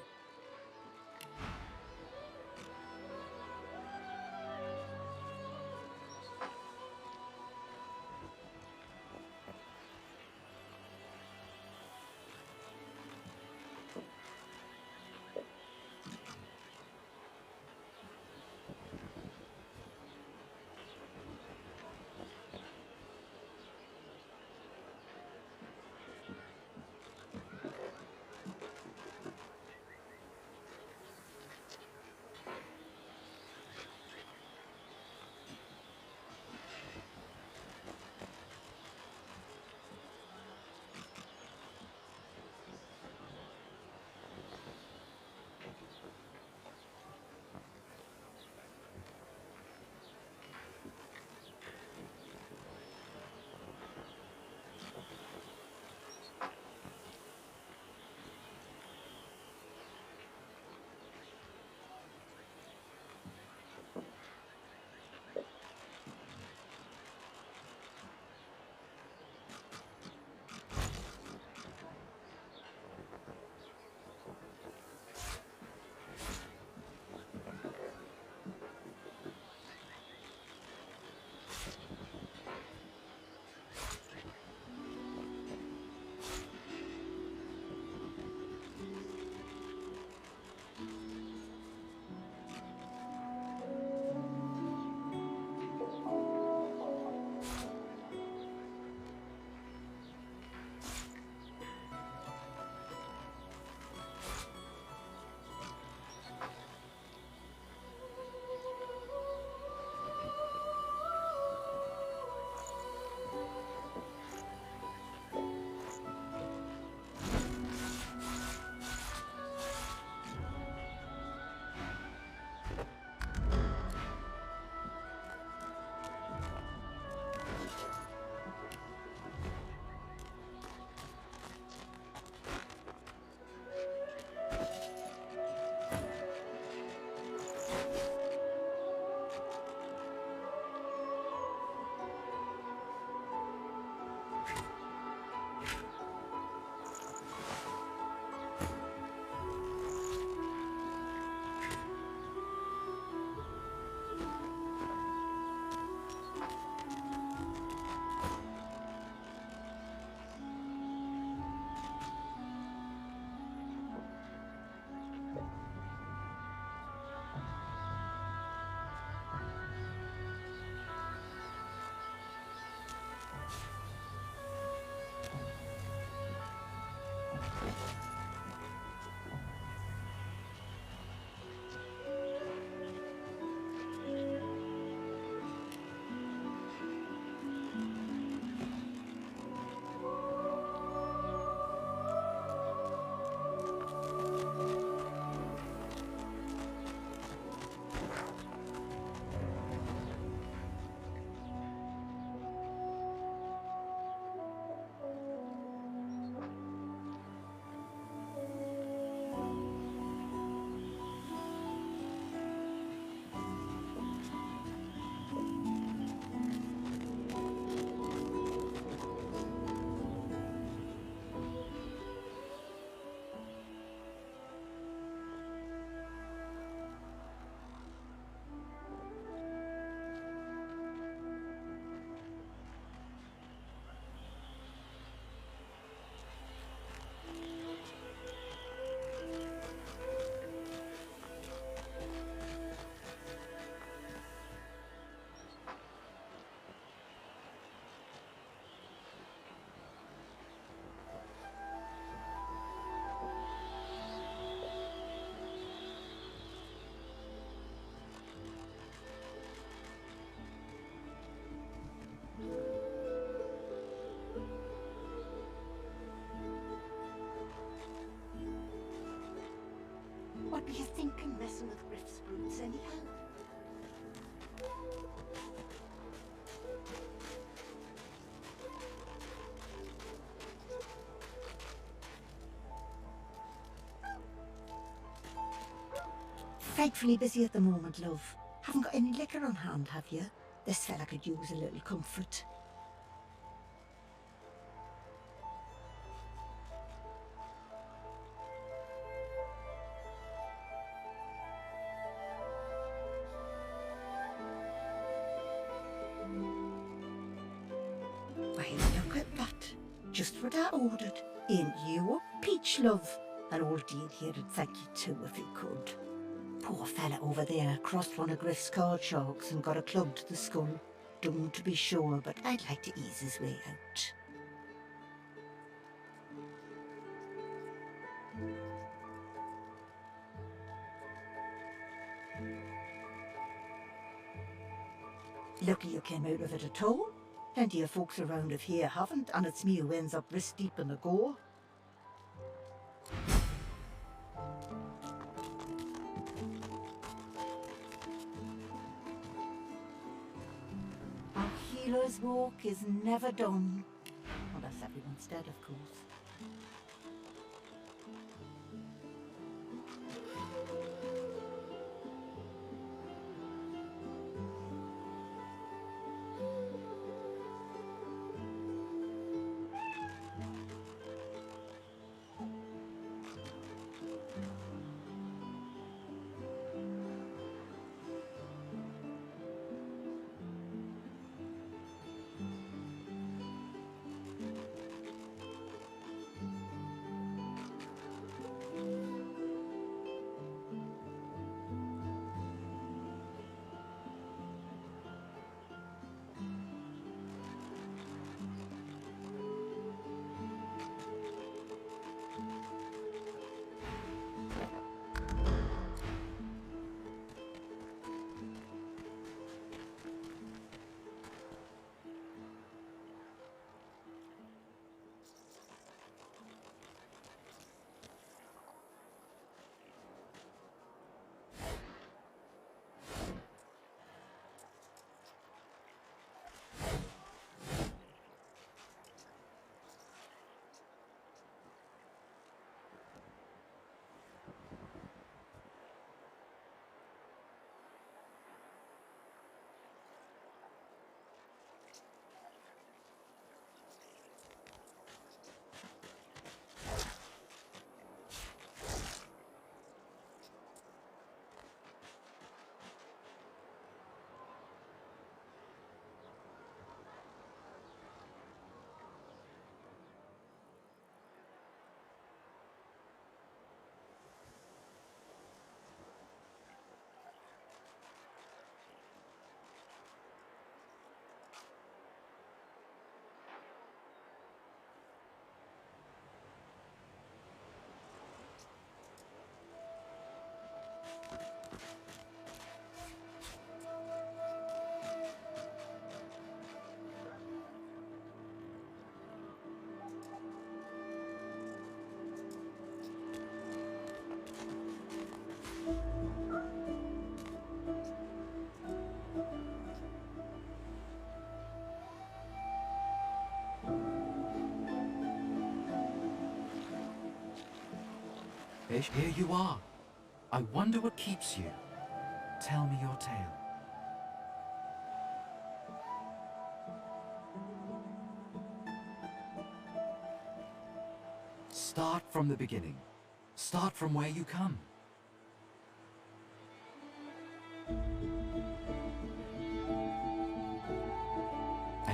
What were you thinking, messing with Griff's roots anyhow? Frightfully busy at the moment, love. Haven't got any liquor on hand, have you? This fella could use a little comfort. Why, look at that. Just what I ordered. Ain't you a peach, love? And old Dean here'd thank you too if he could. Poor fella over there crossed one of Griff's card sharks and got a club to the skull. Dumb to be sure, but I'd like to ease his way out. Lucky you came out of it at all. Plenty of folks around of here haven't, and it's me who ends up wrist deep in the gore. A healer's walk is never done. Unless everyone's dead, of course. Here you are. I wonder what keeps you. Tell me your tale. Start from the beginning. Start from where you come. I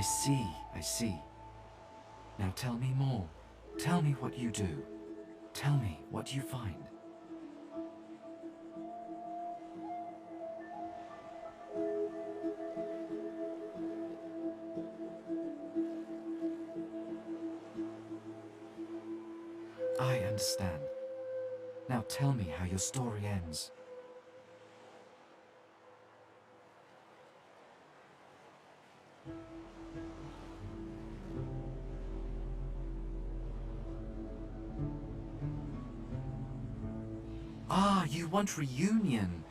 see. Now tell me more. Tell me what you do. Tell me what you find. I understand. Now tell me how your story ends. Ah, you want reunion.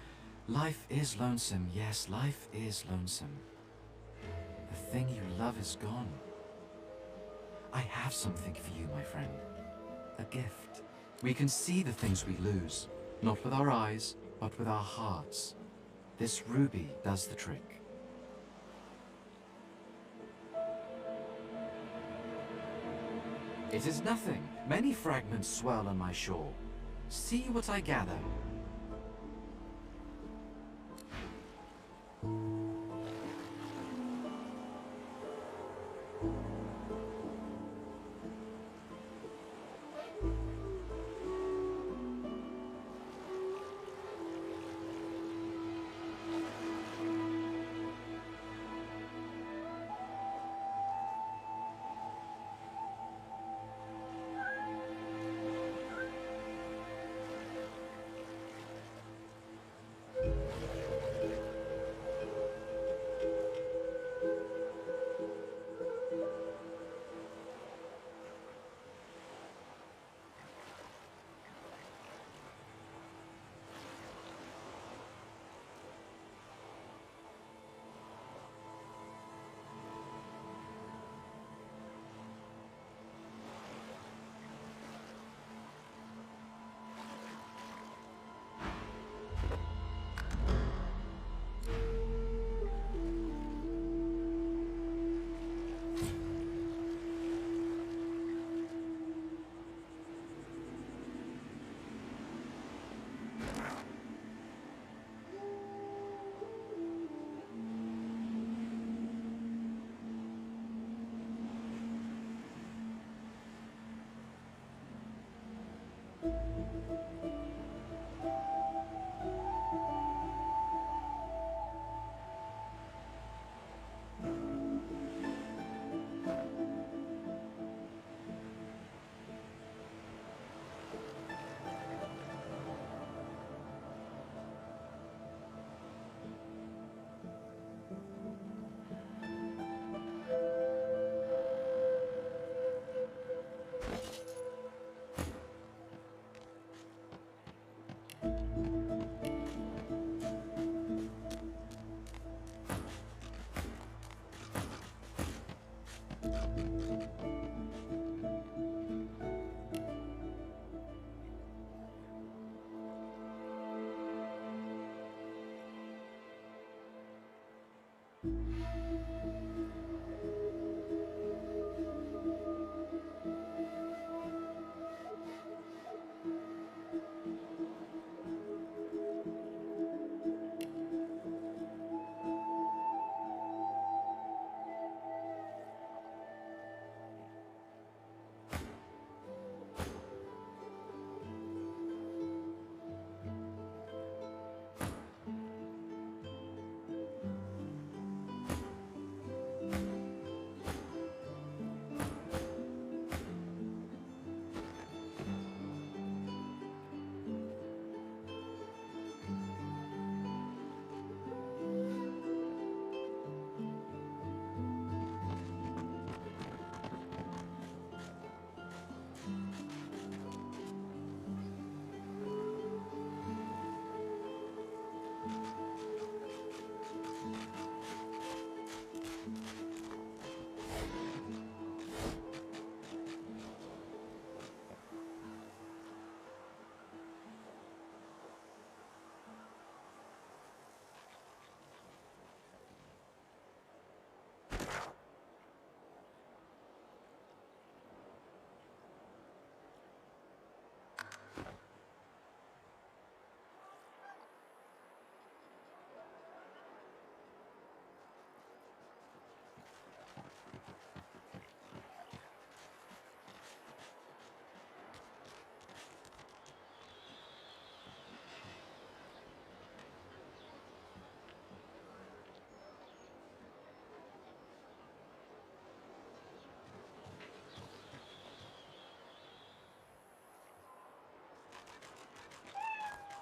Life is lonesome, yes, life is lonesome. The thing you love is gone. I have something for you, my friend. A gift. We can see the things we lose, not with our eyes, but with our hearts. This ruby does the trick. It is nothing. Many fragments swirl on my shore. See what I gather.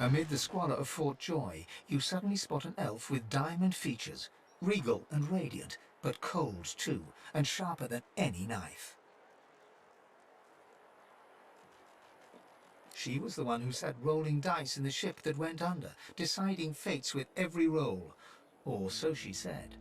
Amid the squalor of Fort Joy, you suddenly spot an elf with diamond features, regal and radiant, but cold too, and sharper than any knife. She was the one who sat rolling dice in the ship that went under, deciding fates with every roll. Or so she said.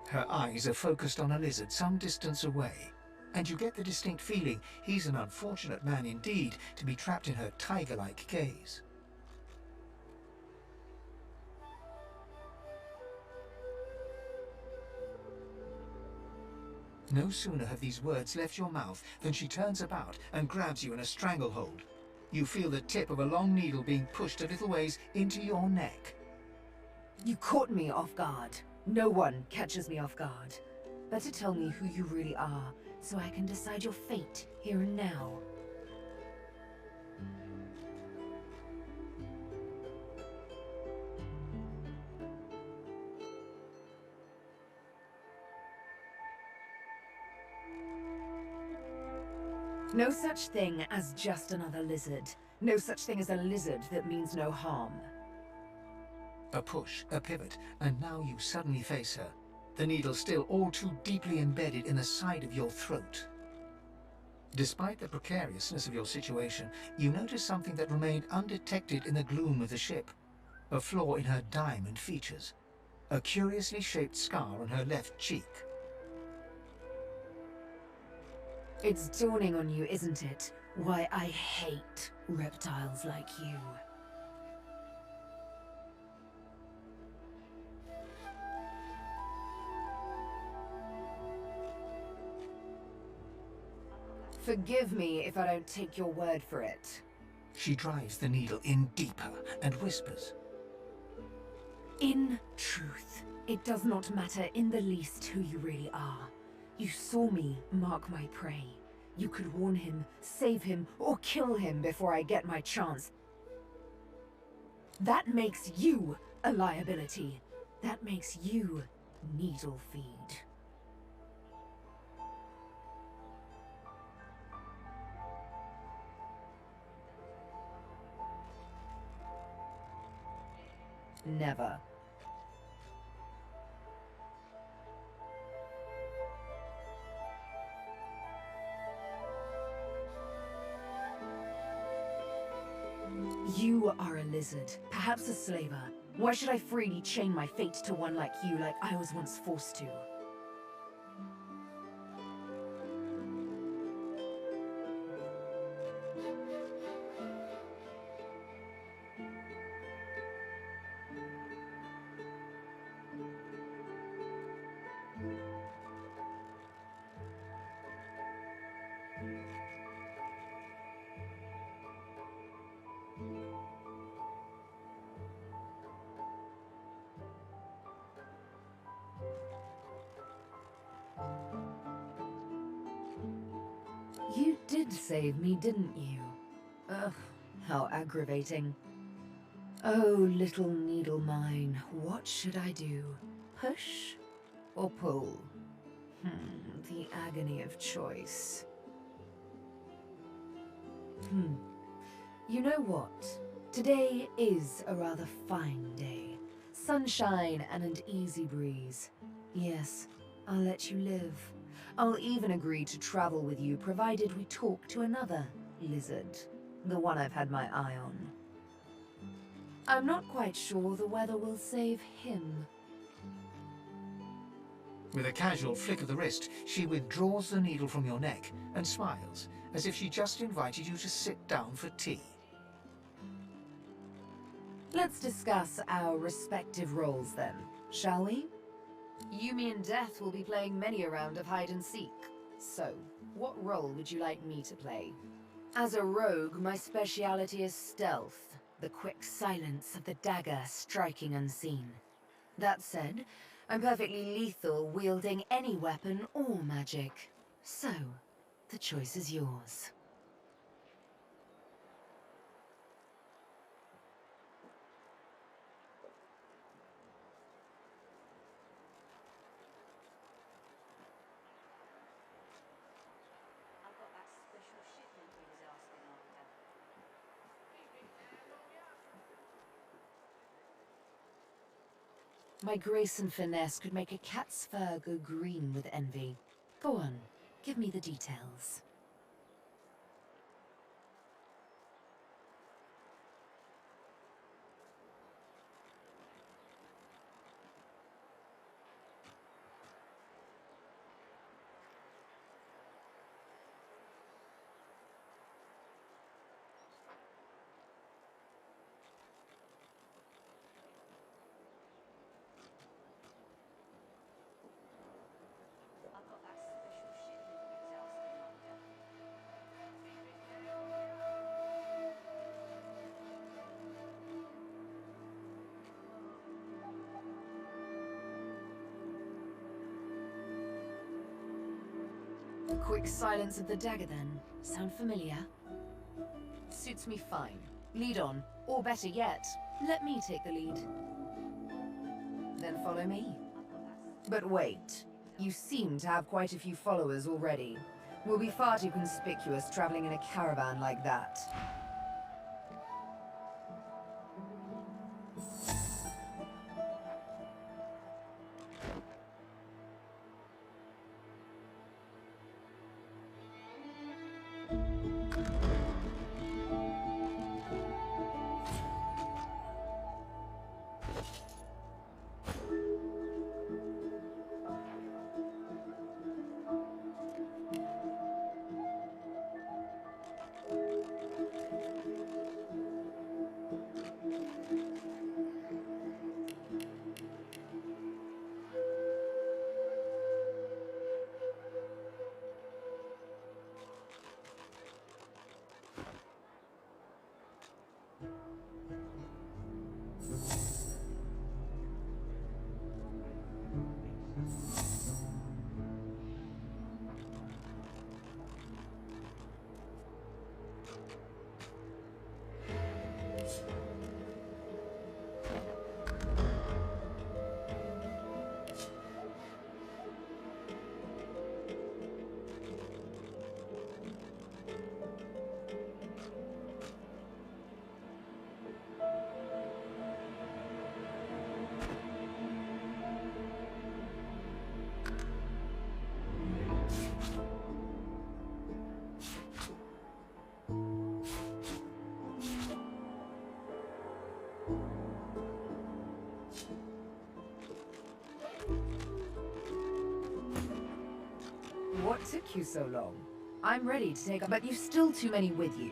Her eyes are focused on a lizard some distance away, and you get the distinct feeling he's an unfortunate man indeed to be trapped in her tiger-like gaze. No sooner have these words left your mouth than she turns about and grabs you in a stranglehold. You feel the tip of a long needle being pushed a little ways into your neck. You caught me off guard. No one catches me off guard. Better tell me who you really are, so I can decide your fate here and now. No such thing as just another lizard. No such thing as a lizard that means no harm. A push, a pivot, and now you suddenly face her. The needle still all too deeply embedded in the side of your throat. Despite the precariousness of your situation, you notice something that remained undetected in the gloom of the ship. A flaw in her diamond features. A curiously shaped scar on her left cheek. It's dawning on you, isn't it? Why I hate reptiles like you. Forgive me if I don't take your word for it. She drives the needle in deeper and whispers. In truth, it does not matter in the least who you really are. You saw me mark my prey. You could warn him, save him, or kill him before I get my chance. That makes you a liability. That makes you needle feed. Never. You are a lizard, perhaps a slaver. Why should I freely chain my fate to one like you, like I was once forced to? You did save me, didn't you? Ugh, how aggravating. Oh, little needle mine, what should I do? Push or pull? The agony of choice. You know what? Today is a rather fine day. Sunshine and an easy breeze. Yes, I'll let you live. I'll even agree to travel with you provided we talk to another lizard. The one I've had my eye on. I'm not quite sure the weather will save him. With a casual flick of the wrist, she withdraws the needle from your neck and smiles, as if she just invited you to sit down for tea. Let's discuss our respective roles then, shall we? You, me, and Death will be playing many a round of hide and seek. So, what role would you like me to play? As a rogue, my speciality is stealth, the quick silence of the dagger striking unseen. That said, I'm perfectly lethal wielding any weapon or magic. So, the choice is yours. My grace and finesse could make a cat's fur go green with envy. Go on, give me the details. Quick silence of the dagger then. Sound familiar? Suits me fine. Lead on. Or better yet, let me take the lead. Then follow me. But wait. You seem to have quite a few followers already. We'll be far too conspicuous traveling in a caravan like that. What took you so long? I'm ready to take up, but you've still too many with you.